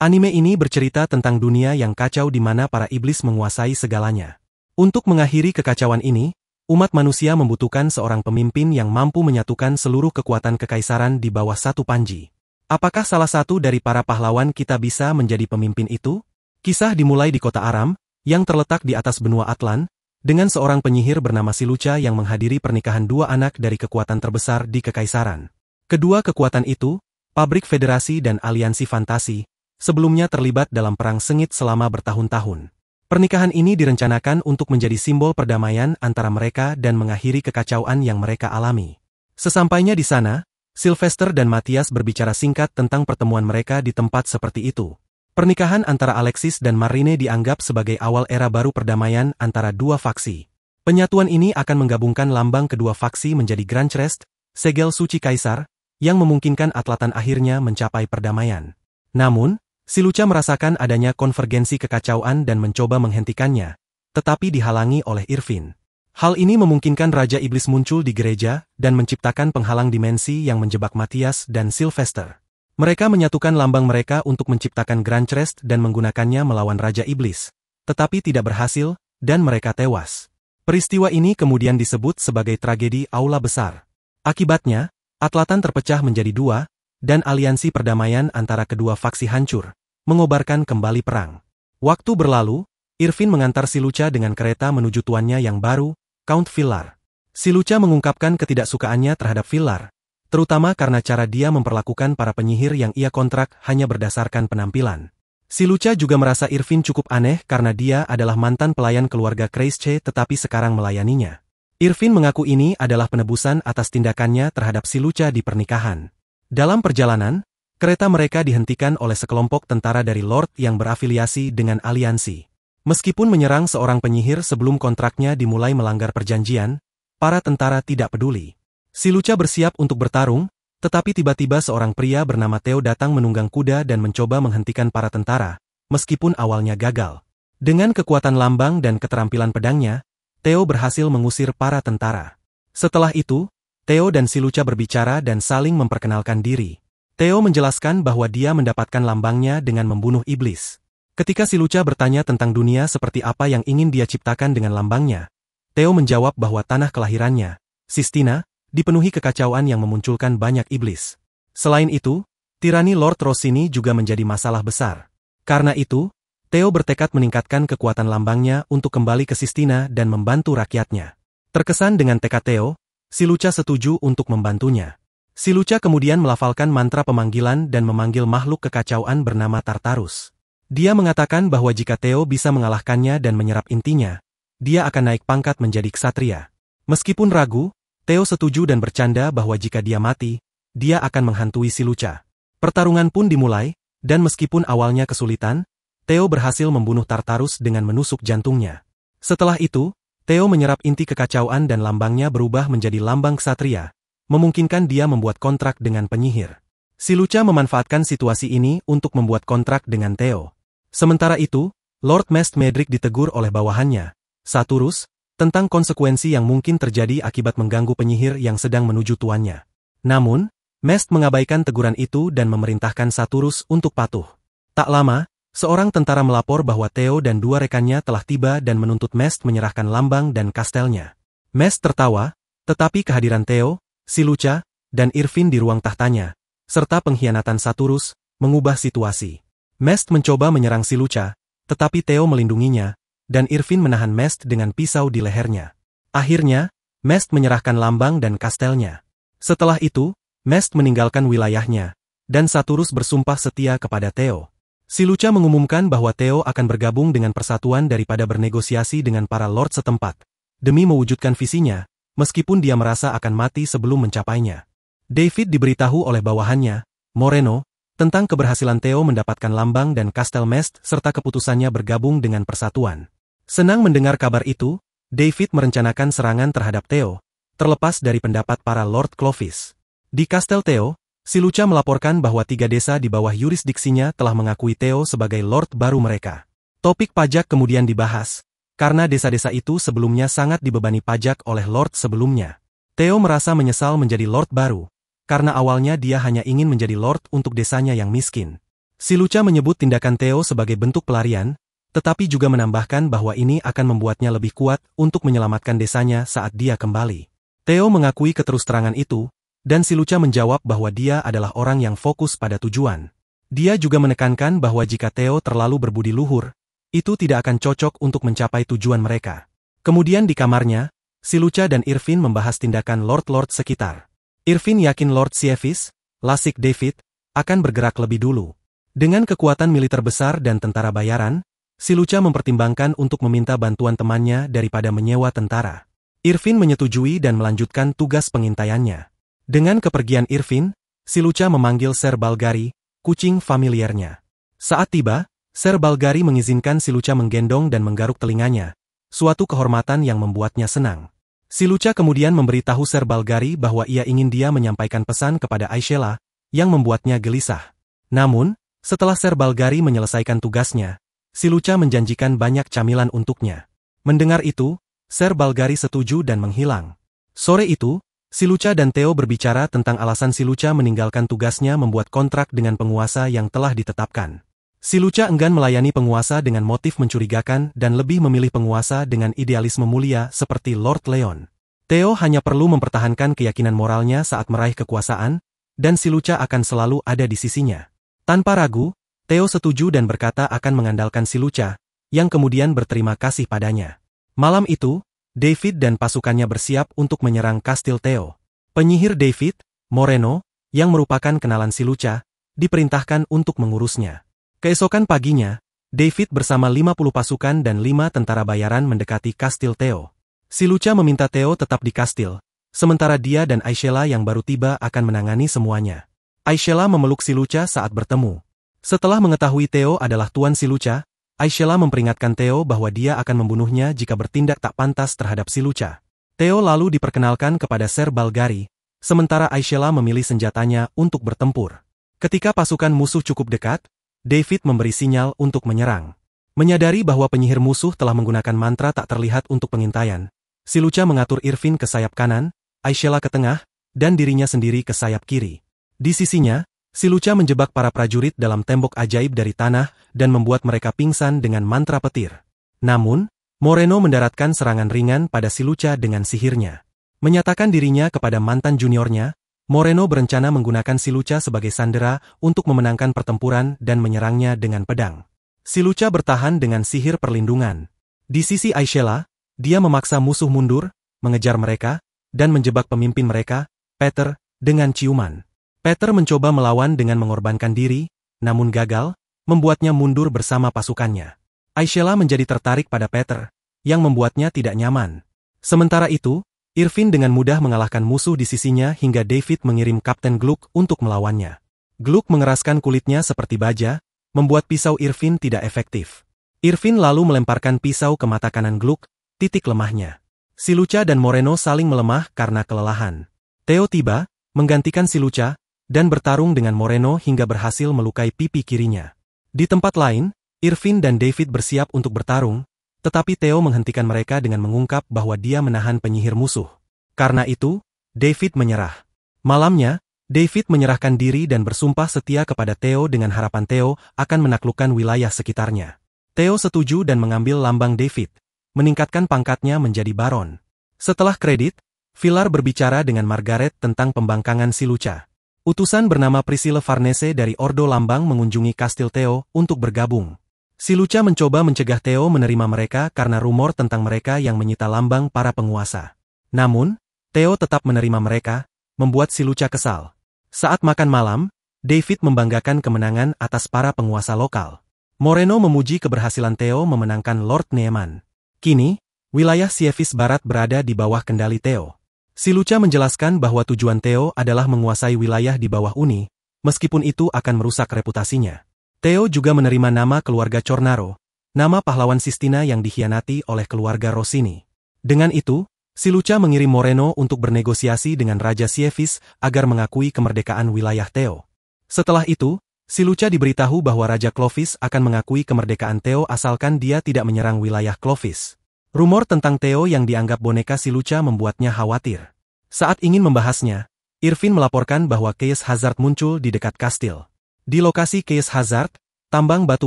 Anime ini bercerita tentang dunia yang kacau di mana para iblis menguasai segalanya. Untuk mengakhiri kekacauan ini, umat manusia membutuhkan seorang pemimpin yang mampu menyatukan seluruh kekuatan kekaisaran di bawah satu panji. Apakah salah satu dari para pahlawan kita bisa menjadi pemimpin itu? Kisah dimulai di kota Aram, yang terletak di atas benua Atlan, dengan seorang penyihir bernama Silucha yang menghadiri pernikahan dua anak dari kekuatan terbesar di kekaisaran. Kedua kekuatan itu, Pabrik Federasi dan Aliansi Fantasi, sebelumnya terlibat dalam perang sengit selama bertahun-tahun. Pernikahan ini direncanakan untuk menjadi simbol perdamaian antara mereka dan mengakhiri kekacauan yang mereka alami. Sesampainya di sana, Sylvester dan Matthias berbicara singkat tentang pertemuan mereka di tempat seperti itu. Pernikahan antara Alexis dan Marine dianggap sebagai awal era baru perdamaian antara dua faksi. Penyatuan ini akan menggabungkan lambang kedua faksi menjadi Grand Crest, segel suci kaisar, yang memungkinkan Atlatan akhirnya mencapai perdamaian. Namun, Silucha merasakan adanya konvergensi kekacauan dan mencoba menghentikannya, tetapi dihalangi oleh Irvin. Hal ini memungkinkan Raja Iblis muncul di gereja dan menciptakan penghalang dimensi yang menjebak Matthias dan Sylvester. Mereka menyatukan lambang mereka untuk menciptakan Grand Crest dan menggunakannya melawan Raja Iblis, tetapi tidak berhasil, dan mereka tewas. Peristiwa ini kemudian disebut sebagai tragedi Aula Besar. Akibatnya, Atlatan terpecah menjadi dua, dan aliansi perdamaian antara kedua faksi hancur, mengobarkan kembali perang. Waktu berlalu, Irvin mengantar Silucha dengan kereta menuju tuannya yang baru, Count Villar. Silucha mengungkapkan ketidaksukaannya terhadap Villar, terutama karena cara dia memperlakukan para penyihir yang ia kontrak hanya berdasarkan penampilan. Silucha juga merasa Irvin cukup aneh karena dia adalah mantan pelayan keluarga Kreische tetapi sekarang melayaninya. Irvin mengaku ini adalah penebusan atas tindakannya terhadap Silucha di pernikahan. Dalam perjalanan, kereta mereka dihentikan oleh sekelompok tentara dari Lord yang berafiliasi dengan aliansi. Meskipun menyerang seorang penyihir sebelum kontraknya dimulai melanggar perjanjian, para tentara tidak peduli. Silucha bersiap untuk bertarung, tetapi tiba-tiba seorang pria bernama Theo datang menunggang kuda dan mencoba menghentikan para tentara, meskipun awalnya gagal. Dengan kekuatan lambang dan keterampilan pedangnya, Theo berhasil mengusir para tentara. Setelah itu, Theo dan Silucha berbicara dan saling memperkenalkan diri. Theo menjelaskan bahwa dia mendapatkan lambangnya dengan membunuh iblis. Ketika Silucha bertanya tentang dunia seperti apa yang ingin dia ciptakan dengan lambangnya, Theo menjawab bahwa tanah kelahirannya, Sistina, dipenuhi kekacauan yang memunculkan banyak iblis. Selain itu, tirani Lord Rossini juga menjadi masalah besar. Karena itu, Theo bertekad meningkatkan kekuatan lambangnya untuk kembali ke Sistina dan membantu rakyatnya. Terkesan dengan tekad Theo, Silucha setuju untuk membantunya. Silucha kemudian melafalkan mantra pemanggilan dan memanggil makhluk kekacauan bernama Tartarus. Dia mengatakan bahwa jika Theo bisa mengalahkannya dan menyerap intinya, dia akan naik pangkat menjadi ksatria. Meskipun ragu, Theo setuju dan bercanda bahwa jika dia mati, dia akan menghantui Silucha. Pertarungan pun dimulai, dan meskipun awalnya kesulitan, Theo berhasil membunuh Tartarus dengan menusuk jantungnya. Setelah itu, Theo menyerap inti kekacauan dan lambangnya berubah menjadi lambang ksatria, memungkinkan dia membuat kontrak dengan penyihir. Silucha memanfaatkan situasi ini untuk membuat kontrak dengan Theo. Sementara itu, Lord Mest Medric ditegur oleh bawahannya, Saturus, tentang konsekuensi yang mungkin terjadi akibat mengganggu penyihir yang sedang menuju tuannya. Namun, Mest mengabaikan teguran itu dan memerintahkan Saturus untuk patuh. Tak lama, seorang tentara melapor bahwa Theo dan dua rekannya telah tiba dan menuntut Mest menyerahkan lambang dan kastelnya. Mest tertawa, tetapi kehadiran Theo, Silucha, dan Irvin di ruang tahtanya, serta pengkhianatan Saturus, mengubah situasi. Mest mencoba menyerang Silucha, tetapi Theo melindunginya, dan Irvin menahan Mest dengan pisau di lehernya. Akhirnya, Mest menyerahkan lambang dan kastelnya. Setelah itu, Mest meninggalkan wilayahnya, dan Saturus bersumpah setia kepada Theo. Silucha mengumumkan bahwa Theo akan bergabung dengan persatuan daripada bernegosiasi dengan para lord setempat, demi mewujudkan visinya, meskipun dia merasa akan mati sebelum mencapainya. David diberitahu oleh bawahannya, Moreno, tentang keberhasilan Theo mendapatkan lambang dan kastel Mest serta keputusannya bergabung dengan persatuan. Senang mendengar kabar itu, David merencanakan serangan terhadap Theo, terlepas dari pendapat para Lord Clovis. Di Kastel Theo, Silucha melaporkan bahwa 3 desa di bawah yurisdiksinya telah mengakui Theo sebagai Lord baru mereka. Topik pajak kemudian dibahas, karena desa-desa itu sebelumnya sangat dibebani pajak oleh Lord sebelumnya. Theo merasa menyesal menjadi Lord baru, karena awalnya dia hanya ingin menjadi Lord untuk desanya yang miskin. Silucha menyebut tindakan Theo sebagai bentuk pelarian, tetapi juga menambahkan bahwa ini akan membuatnya lebih kuat untuk menyelamatkan desanya saat dia kembali. Theo mengakui keterus-terangan itu, dan Silucha menjawab bahwa dia adalah orang yang fokus pada tujuan. Dia juga menekankan bahwa jika Theo terlalu berbudi luhur, itu tidak akan cocok untuk mencapai tujuan mereka. Kemudian di kamarnya, Silucha dan Irvin membahas tindakan Lord-Lord sekitar. Irvin yakin Lord Sievis, Lasik David, akan bergerak lebih dulu. Dengan kekuatan militer besar dan tentara bayaran, Silucha mempertimbangkan untuk meminta bantuan temannya daripada menyewa tentara. Irvin menyetujui dan melanjutkan tugas pengintaiannya. Dengan kepergian Irvin, Silucha memanggil Ser Balgari, kucing familiarnya. Saat tiba, Ser Balgari mengizinkan Silucha menggendong dan menggaruk telinganya, suatu kehormatan yang membuatnya senang. Silucha kemudian memberitahu Ser Balgari bahwa ia ingin dia menyampaikan pesan kepada Aishela, yang membuatnya gelisah. Namun, setelah Ser Balgari menyelesaikan tugasnya, Silucha menjanjikan banyak camilan untuknya. Mendengar itu, Ser Balgari setuju dan menghilang. Sore itu, Silucha dan Theo berbicara tentang alasan Silucha meninggalkan tugasnya membuat kontrak dengan penguasa yang telah ditetapkan. Silucha enggan melayani penguasa dengan motif mencurigakan dan lebih memilih penguasa dengan idealisme mulia seperti Lord Leon. Theo hanya perlu mempertahankan keyakinan moralnya saat meraih kekuasaan, dan Silucha akan selalu ada di sisinya. Tanpa ragu, Theo setuju dan berkata akan mengandalkan Silucha, yang kemudian berterima kasih padanya. Malam itu, David dan pasukannya bersiap untuk menyerang kastil Theo. Penyihir David, Moreno, yang merupakan kenalan Silucha, diperintahkan untuk mengurusnya. Keesokan paginya, David bersama 50 pasukan dan 5 tentara bayaran mendekati kastil Theo. Silucha meminta Theo tetap di kastil, sementara dia dan Aishela yang baru tiba akan menangani semuanya. Aishela memeluk Silucha saat bertemu. Setelah mengetahui Theo adalah tuan Silucha, Aishela memperingatkan Theo bahwa dia akan membunuhnya jika bertindak tak pantas terhadap Silucha. Theo lalu diperkenalkan kepada Ser Balgari, sementara Aishela memilih senjatanya untuk bertempur. Ketika pasukan musuh cukup dekat, David memberi sinyal untuk menyerang. Menyadari bahwa penyihir musuh telah menggunakan mantra tak terlihat untuk pengintaian, Silucha mengatur Irvin ke sayap kanan, Aishela ke tengah, dan dirinya sendiri ke sayap kiri. Di sisinya, Silucha menjebak para prajurit dalam tembok ajaib dari tanah dan membuat mereka pingsan dengan mantra petir. Namun, Moreno mendaratkan serangan ringan pada Silucha dengan sihirnya. Menyatakan dirinya kepada mantan juniornya, Moreno berencana menggunakan Silucha sebagai sandera untuk memenangkan pertempuran dan menyerangnya dengan pedang. Silucha bertahan dengan sihir perlindungan. Di sisi Aishela, dia memaksa musuh mundur, mengejar mereka, dan menjebak pemimpin mereka, Peter, dengan ciuman. Peter mencoba melawan dengan mengorbankan diri, namun gagal, membuatnya mundur bersama pasukannya. Aishela menjadi tertarik pada Peter, yang membuatnya tidak nyaman. Sementara itu, Irvin dengan mudah mengalahkan musuh di sisinya hingga David mengirim Kapten Gluck untuk melawannya. Gluck mengeraskan kulitnya seperti baja, membuat pisau Irvin tidak efektif. Irvin lalu melemparkan pisau ke mata kanan Gluck, titik lemahnya. Silucha dan Moreno saling melemah karena kelelahan. Theo tiba, menggantikan Silucha, dan bertarung dengan Moreno hingga berhasil melukai pipi kirinya. Di tempat lain, Irvin dan David bersiap untuk bertarung, tetapi Theo menghentikan mereka dengan mengungkap bahwa dia menahan penyihir musuh. Karena itu, David menyerah. Malamnya, David menyerahkan diri dan bersumpah setia kepada Theo dengan harapan Theo akan menaklukkan wilayah sekitarnya. Theo setuju dan mengambil lambang David, meningkatkan pangkatnya menjadi baron. Setelah kredit, Villar berbicara dengan Margaret tentang pembangkangan Silucha. Utusan bernama Priscilla Farnese dari Ordo Lambang mengunjungi kastil Theo untuk bergabung. Silucha mencoba mencegah Theo menerima mereka karena rumor tentang mereka yang menyita lambang para penguasa. Namun, Theo tetap menerima mereka, membuat Silucha kesal. Saat makan malam, David membanggakan kemenangan atas para penguasa lokal. Moreno memuji keberhasilan Theo memenangkan Lord Neeman. Kini, wilayah Sievis Barat berada di bawah kendali Theo. Silucha menjelaskan bahwa tujuan Theo adalah menguasai wilayah di bawah Uni, meskipun itu akan merusak reputasinya. Theo juga menerima nama keluarga Cornaro, nama pahlawan Sistina yang dikhianati oleh keluarga Rossini. Dengan itu, Silucha mengirim Moreno untuk bernegosiasi dengan Raja Sievis agar mengakui kemerdekaan wilayah Theo. Setelah itu, Silucha diberitahu bahwa Raja Clovis akan mengakui kemerdekaan Theo asalkan dia tidak menyerang wilayah Clovis. Rumor tentang Theo yang dianggap boneka Silucha membuatnya khawatir. Saat ingin membahasnya, Irvin melaporkan bahwa Case Hazard muncul di dekat kastil. Di lokasi Chaos Hazard, tambang batu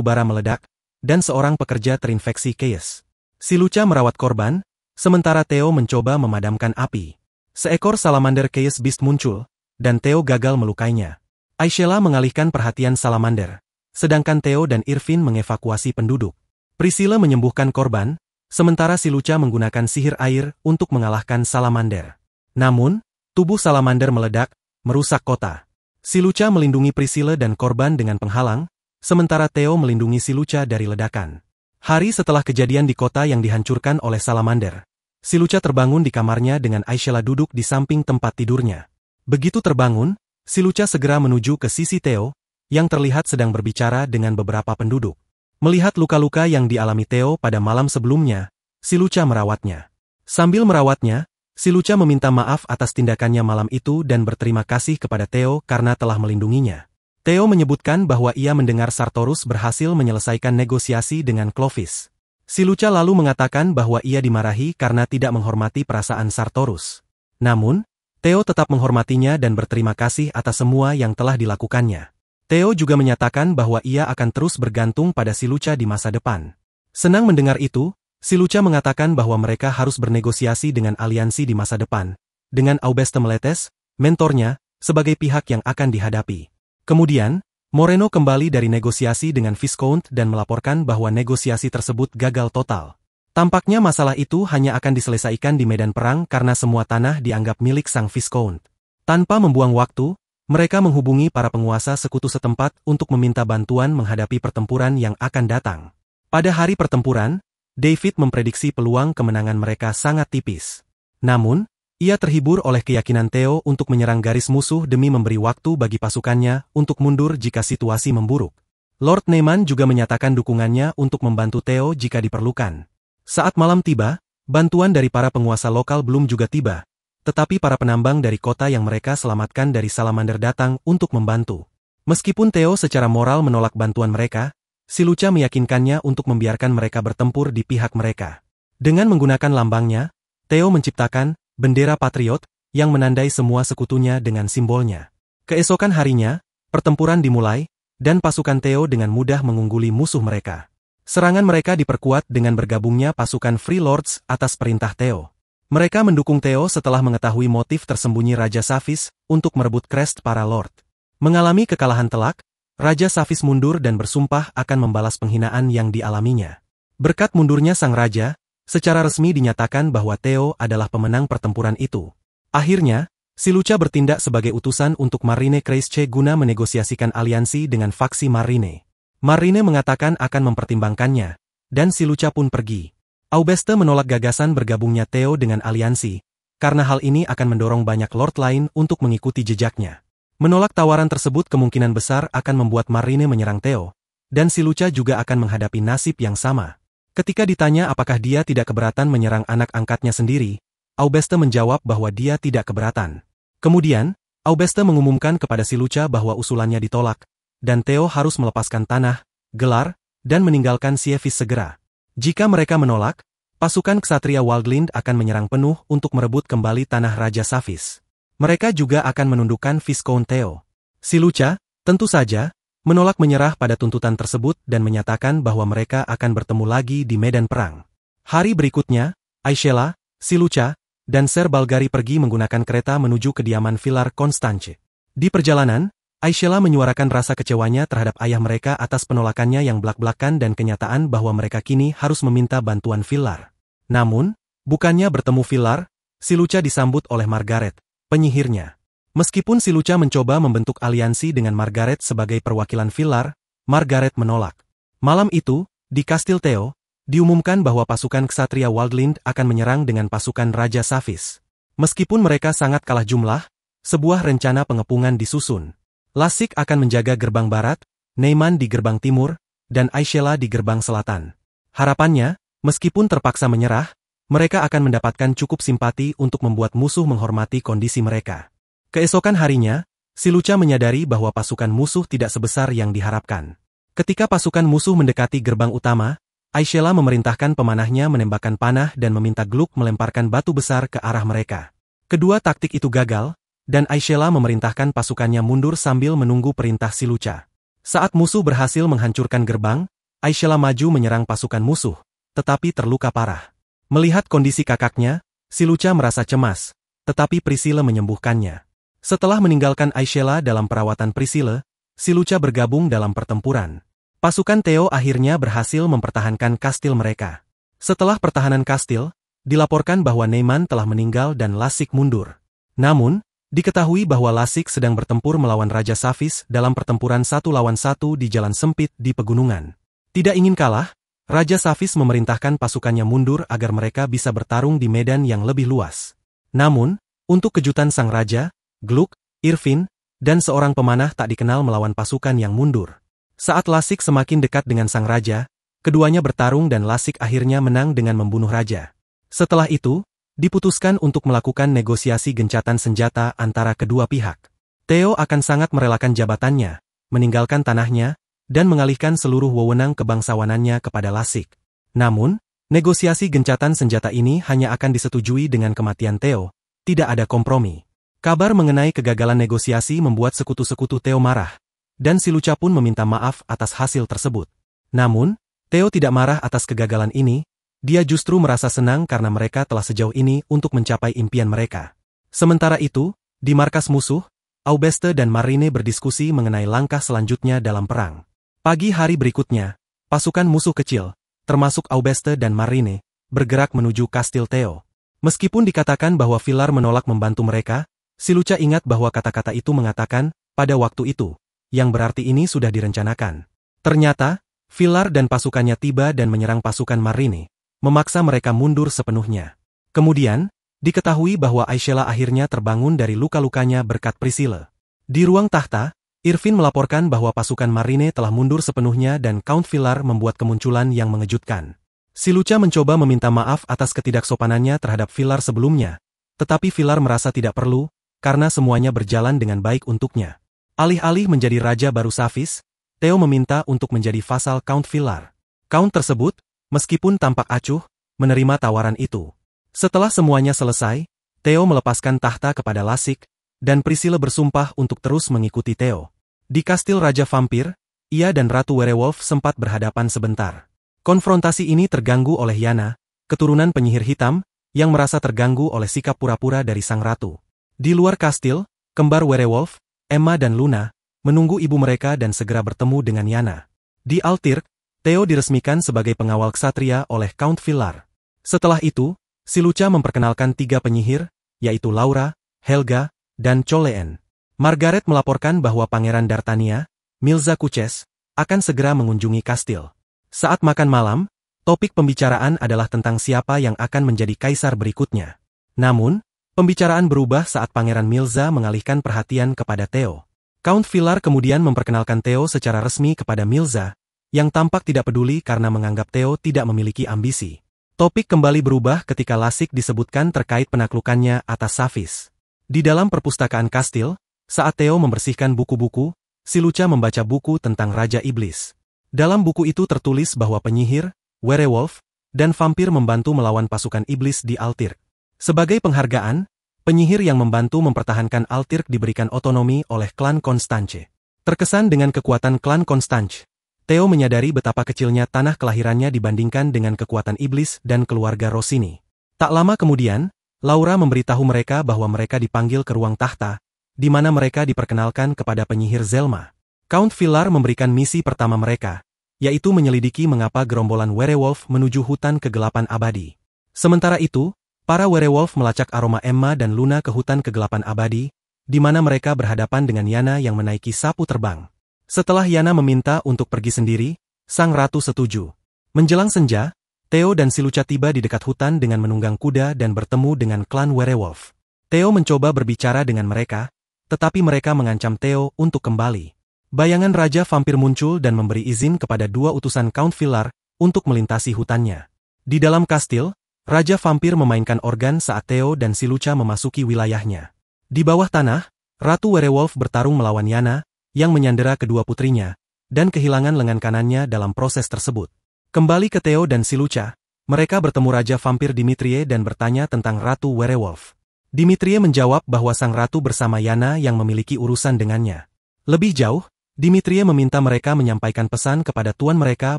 bara meledak, dan seorang pekerja terinfeksi Chaos. Si Lucha merawat korban, sementara Theo mencoba memadamkan api. Seekor salamander Chaos Beast muncul, dan Theo gagal melukainya. Aishela mengalihkan perhatian salamander, sedangkan Theo dan Irvin mengevakuasi penduduk. Priscilla menyembuhkan korban, sementara si Lucha menggunakan sihir air untuk mengalahkan salamander. Namun, tubuh salamander meledak, merusak kota. Si Lucha melindungi Priscilla dan korban dengan penghalang, sementara Theo melindungi si Lucha dari ledakan. Hari setelah kejadian di kota yang dihancurkan oleh salamander, si Lucha terbangun di kamarnya dengan Aishela duduk di samping tempat tidurnya. Begitu terbangun, si Lucha segera menuju ke sisi Theo, yang terlihat sedang berbicara dengan beberapa penduduk. Melihat luka-luka yang dialami Theo pada malam sebelumnya, si Lucha merawatnya. Sambil merawatnya, si Lucha meminta maaf atas tindakannya malam itu dan berterima kasih kepada Theo karena telah melindunginya. Theo menyebutkan bahwa ia mendengar Sartorus berhasil menyelesaikan negosiasi dengan Clovis. Si Lucha lalu mengatakan bahwa ia dimarahi karena tidak menghormati perasaan Sartorus. Namun, Theo tetap menghormatinya dan berterima kasih atas semua yang telah dilakukannya. Theo juga menyatakan bahwa ia akan terus bergantung pada si Lucha di masa depan. Senang mendengar itu, si Lucha mengatakan bahwa mereka harus bernegosiasi dengan aliansi di masa depan, dengan Aubeste Meletes, mentornya, sebagai pihak yang akan dihadapi. Kemudian, Moreno kembali dari negosiasi dengan Viscount dan melaporkan bahwa negosiasi tersebut gagal total. Tampaknya masalah itu hanya akan diselesaikan di medan perang karena semua tanah dianggap milik sang Viscount. Tanpa membuang waktu, mereka menghubungi para penguasa sekutu setempat untuk meminta bantuan menghadapi pertempuran yang akan datang. Pada hari pertempuran, David memprediksi peluang kemenangan mereka sangat tipis. Namun, ia terhibur oleh keyakinan Theo untuk menyerang garis musuh demi memberi waktu bagi pasukannya untuk mundur jika situasi memburuk. Lord Neyman juga menyatakan dukungannya untuk membantu Theo jika diperlukan. Saat malam tiba, bantuan dari para penguasa lokal belum juga tiba, tetapi para penambang dari kota yang mereka selamatkan dari salamander datang untuk membantu. Meskipun Theo secara moral menolak bantuan mereka, si Lucha meyakinkannya untuk membiarkan mereka bertempur di pihak mereka. Dengan menggunakan lambangnya, Theo menciptakan bendera patriot yang menandai semua sekutunya dengan simbolnya. Keesokan harinya, pertempuran dimulai, dan pasukan Theo dengan mudah mengungguli musuh mereka. Serangan mereka diperkuat dengan bergabungnya pasukan Free Lords atas perintah Theo. Mereka mendukung Theo setelah mengetahui motif tersembunyi Raja Saphis untuk merebut crest para Lord. Mengalami kekalahan telak, Raja Saphis mundur dan bersumpah akan membalas penghinaan yang dialaminya. Berkat mundurnya sang raja, secara resmi dinyatakan bahwa Theo adalah pemenang pertempuran itu. Akhirnya, si Lucha bertindak sebagai utusan untuk Marine Kreische guna menegosiasikan aliansi dengan faksi Marine. Marine mengatakan akan mempertimbangkannya, dan si Lucha pun pergi. Aubeste menolak gagasan bergabungnya Theo dengan aliansi, karena hal ini akan mendorong banyak lord lain untuk mengikuti jejaknya. Menolak tawaran tersebut kemungkinan besar akan membuat Marine menyerang Theo, dan si Lucha juga akan menghadapi nasib yang sama. Ketika ditanya apakah dia tidak keberatan menyerang anak angkatnya sendiri, Aubeste menjawab bahwa dia tidak keberatan. Kemudian, Aubeste mengumumkan kepada si Lucha bahwa usulannya ditolak, dan Theo harus melepaskan tanah, gelar, dan meninggalkan Sievis segera. Jika mereka menolak, pasukan ksatria Waldlind akan menyerang penuh untuk merebut kembali tanah Raja Saphis. Mereka juga akan menundukkan Viscount Theo. Si Lucha, tentu saja, menolak menyerah pada tuntutan tersebut dan menyatakan bahwa mereka akan bertemu lagi di medan perang. Hari berikutnya, Aishela, si Lucha, dan Ser Balgari pergi menggunakan kereta menuju kediaman Villar Constance. Di perjalanan, Aishela menyuarakan rasa kecewanya terhadap ayah mereka atas penolakannya yang blak-blakan dan kenyataan bahwa mereka kini harus meminta bantuan Villar. Namun, bukannya bertemu Villar, si Lucha disambut oleh Margaret, penyihirnya. Meskipun si Lucha mencoba membentuk aliansi dengan Margaret sebagai perwakilan Villar, Margaret menolak. Malam itu, di Kastil Theo, diumumkan bahwa pasukan ksatria Waldlind akan menyerang dengan pasukan Raja Saphis. Meskipun mereka sangat kalah jumlah, sebuah rencana pengepungan disusun. Lassik akan menjaga gerbang barat, Neyman di gerbang timur, dan Aishela di gerbang selatan. Harapannya, meskipun terpaksa menyerah, mereka akan mendapatkan cukup simpati untuk membuat musuh menghormati kondisi mereka. Keesokan harinya, si Lucha menyadari bahwa pasukan musuh tidak sebesar yang diharapkan. Ketika pasukan musuh mendekati gerbang utama, Aishela memerintahkan pemanahnya menembakkan panah dan meminta Gluck melemparkan batu besar ke arah mereka. Kedua taktik itu gagal, dan Aishela memerintahkan pasukannya mundur sambil menunggu perintah si Lucha. Saat musuh berhasil menghancurkan gerbang, Aishela maju menyerang pasukan musuh, tetapi terluka parah. Melihat kondisi kakaknya, Silucha merasa cemas, tetapi Priscilla menyembuhkannya. Setelah meninggalkan Aishela dalam perawatan Priscilla, Silucha bergabung dalam pertempuran. Pasukan Theo akhirnya berhasil mempertahankan kastil mereka. Setelah pertahanan kastil, dilaporkan bahwa Neyman telah meninggal dan Lasik mundur. Namun, diketahui bahwa Lasik sedang bertempur melawan Raja Safis dalam pertempuran 1 lawan 1 di jalan sempit di pegunungan. Tidak ingin kalah, Raja Safis memerintahkan pasukannya mundur agar mereka bisa bertarung di medan yang lebih luas. Namun, untuk kejutan sang raja, Gluck, Irvin, dan seorang pemanah tak dikenal melawan pasukan yang mundur. Saat Lasik semakin dekat dengan sang raja, keduanya bertarung dan Lasik akhirnya menang dengan membunuh raja. Setelah itu, diputuskan untuk melakukan negosiasi gencatan senjata antara kedua pihak. Theo akan sangat merelakan jabatannya, meninggalkan tanahnya, dan mengalihkan seluruh wewenang kebangsawanannya kepada Lasik. Namun, negosiasi gencatan senjata ini hanya akan disetujui dengan kematian Theo, tidak ada kompromi. Kabar mengenai kegagalan negosiasi membuat sekutu-sekutu Theo marah, dan Silucha pun meminta maaf atas hasil tersebut. Namun, Theo tidak marah atas kegagalan ini, dia justru merasa senang karena mereka telah sejauh ini untuk mencapai impian mereka. Sementara itu, di markas musuh, Aubeste dan Marine berdiskusi mengenai langkah selanjutnya dalam perang. Pagi hari berikutnya, pasukan musuh kecil, termasuk Aubeste dan Marine, bergerak menuju kastil Theo. Meskipun dikatakan bahwa Villar menolak membantu mereka, Silucha ingat bahwa kata-kata itu mengatakan, pada waktu itu, yang berarti ini sudah direncanakan. Ternyata, Villar dan pasukannya tiba dan menyerang pasukan Marine, memaksa mereka mundur sepenuhnya. Kemudian, diketahui bahwa Aishela akhirnya terbangun dari luka-lukanya berkat Priscilla. Di ruang tahta, Irvin melaporkan bahwa pasukan Marine telah mundur sepenuhnya dan Count Villar membuat kemunculan yang mengejutkan. Silucha mencoba meminta maaf atas ketidaksopanannya terhadap Villar sebelumnya, tetapi Villar merasa tidak perlu, karena semuanya berjalan dengan baik untuknya. Alih-alih menjadi raja baru Safis, Theo meminta untuk menjadi vasal Count Villar. Count tersebut, meskipun tampak acuh, menerima tawaran itu. Setelah semuanya selesai, Theo melepaskan tahta kepada Lasik, dan Priscilla bersumpah untuk terus mengikuti Theo. Di kastil Raja Vampir, ia dan Ratu Werewolf sempat berhadapan sebentar. Konfrontasi ini terganggu oleh Yana, keturunan penyihir hitam, yang merasa terganggu oleh sikap pura-pura dari sang ratu. Di luar kastil, kembar Werewolf, Emma dan Luna, menunggu ibu mereka dan segera bertemu dengan Yana. Di Altirk, Theo diresmikan sebagai pengawal ksatria oleh Count Villar. Setelah itu, Silucha memperkenalkan 3 penyihir, yaitu Laura, Helga, dan Choleen. Margaret melaporkan bahwa Pangeran Dartania, Milza Kuches, akan segera mengunjungi kastil. Saat makan malam, topik pembicaraan adalah tentang siapa yang akan menjadi kaisar berikutnya. Namun, pembicaraan berubah saat Pangeran Milza mengalihkan perhatian kepada Theo. Count Villar kemudian memperkenalkan Theo secara resmi kepada Milza, yang tampak tidak peduli karena menganggap Theo tidak memiliki ambisi. Topik kembali berubah ketika Lasik disebutkan terkait penaklukannya atas Safis. Di dalam perpustakaan kastil, saat Theo membersihkan buku-buku, Silucha membaca buku tentang Raja Iblis. Dalam buku itu tertulis bahwa penyihir, werewolf, dan vampir membantu melawan pasukan iblis di Altirk. Sebagai penghargaan, penyihir yang membantu mempertahankan Altirk diberikan otonomi oleh klan Constance. Terkesan dengan kekuatan klan Constance, Theo menyadari betapa kecilnya tanah kelahirannya dibandingkan dengan kekuatan iblis dan keluarga Rossini. Tak lama kemudian, Laura memberitahu mereka bahwa mereka dipanggil ke ruang tahta, di mana mereka diperkenalkan kepada penyihir Zelma. Count Villar memberikan misi pertama mereka, yaitu menyelidiki mengapa gerombolan werewolf menuju hutan kegelapan abadi. Sementara itu, para werewolf melacak aroma Emma dan Luna ke hutan kegelapan abadi, di mana mereka berhadapan dengan Yana yang menaiki sapu terbang. Setelah Yana meminta untuk pergi sendiri, sang ratu setuju. Menjelang senja, Theo dan Silucha tiba di dekat hutan dengan menunggang kuda dan bertemu dengan klan werewolf. Theo mencoba berbicara dengan mereka, tetapi mereka mengancam Theo untuk kembali. Bayangan Raja Vampir muncul dan memberi izin kepada 2 utusan Count Villar untuk melintasi hutannya. Di dalam kastil, Raja Vampir memainkan organ saat Theo dan Silucha memasuki wilayahnya. Di bawah tanah, Ratu Werewolf bertarung melawan Yana, yang menyandera kedua putrinya, dan kehilangan lengan kanannya dalam proses tersebut. Kembali ke Theo dan Silucha, mereka bertemu Raja Vampir Dimitrie dan bertanya tentang Ratu Werewolf. Dimitrie menjawab bahwa sang ratu bersama Yana yang memiliki urusan dengannya. Lebih jauh, Dimitrie meminta mereka menyampaikan pesan kepada tuan mereka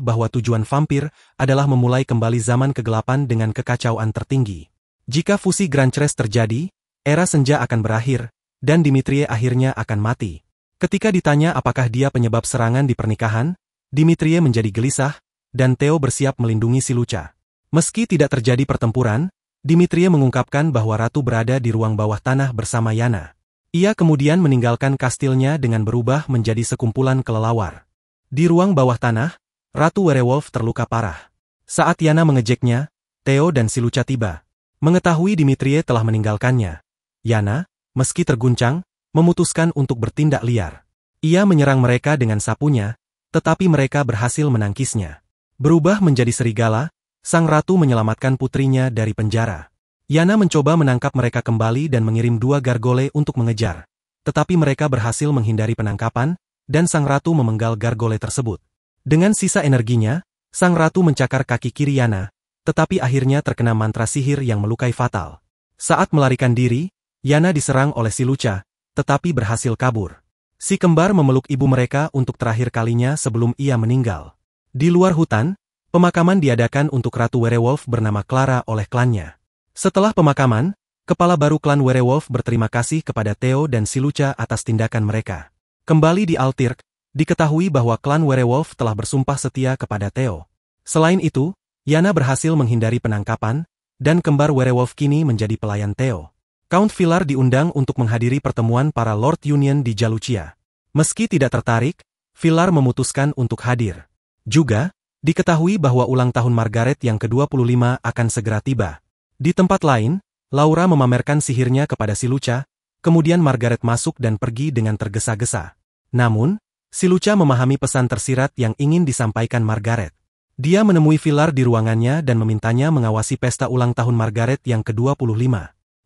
bahwa tujuan vampir adalah memulai kembali zaman kegelapan dengan kekacauan tertinggi. Jika fusi Grand Chess terjadi, era senja akan berakhir, dan Dimitrie akhirnya akan mati. Ketika ditanya apakah dia penyebab serangan di pernikahan, Dimitrie menjadi gelisah, dan Theo bersiap melindungi si Lucha. Meski tidak terjadi pertempuran, Dimitrie mengungkapkan bahwa Ratu berada di ruang bawah tanah bersama Yana. Ia kemudian meninggalkan kastilnya dengan berubah menjadi sekumpulan kelelawar. Di ruang bawah tanah, Ratu Werewolf terluka parah. Saat Yana mengejeknya, Theo dan si Lucha tiba. Mengetahui Dimitrie telah meninggalkannya, Yana, meski terguncang, memutuskan untuk bertindak liar. Ia menyerang mereka dengan sapunya, tetapi mereka berhasil menangkisnya. Berubah menjadi serigala, sang ratu menyelamatkan putrinya dari penjara. Yana mencoba menangkap mereka kembali dan mengirim 2 gargole untuk mengejar. Tetapi mereka berhasil menghindari penangkapan, dan sang ratu memenggal gargole tersebut. Dengan sisa energinya, sang ratu mencakar kaki kiri Yana, tetapi akhirnya terkena mantra sihir yang melukai fatal. Saat melarikan diri, Yana diserang oleh si Lucha, tetapi berhasil kabur. Si kembar memeluk ibu mereka untuk terakhir kalinya sebelum ia meninggal. Di luar hutan, pemakaman diadakan untuk Ratu Werewolf bernama Clara oleh klannya. Setelah pemakaman, kepala baru klan Werewolf berterima kasih kepada Theo dan si Lucha atas tindakan mereka. Kembali di Altirk, diketahui bahwa klan Werewolf telah bersumpah setia kepada Theo. Selain itu, Yana berhasil menghindari penangkapan, dan kembar Werewolf kini menjadi pelayan Theo. Count Villar diundang untuk menghadiri pertemuan para Lord Union di Jalucia. Meski tidak tertarik, Villar memutuskan untuk hadir. Juga, diketahui bahwa ulang tahun Margaret yang ke-25 akan segera tiba. Di tempat lain, Laura memamerkan sihirnya kepada si Lucha, kemudian Margaret masuk dan pergi dengan tergesa-gesa. Namun, si Lucha memahami pesan tersirat yang ingin disampaikan Margaret. Dia menemui Villar di ruangannya dan memintanya mengawasi pesta ulang tahun Margaret yang ke-25.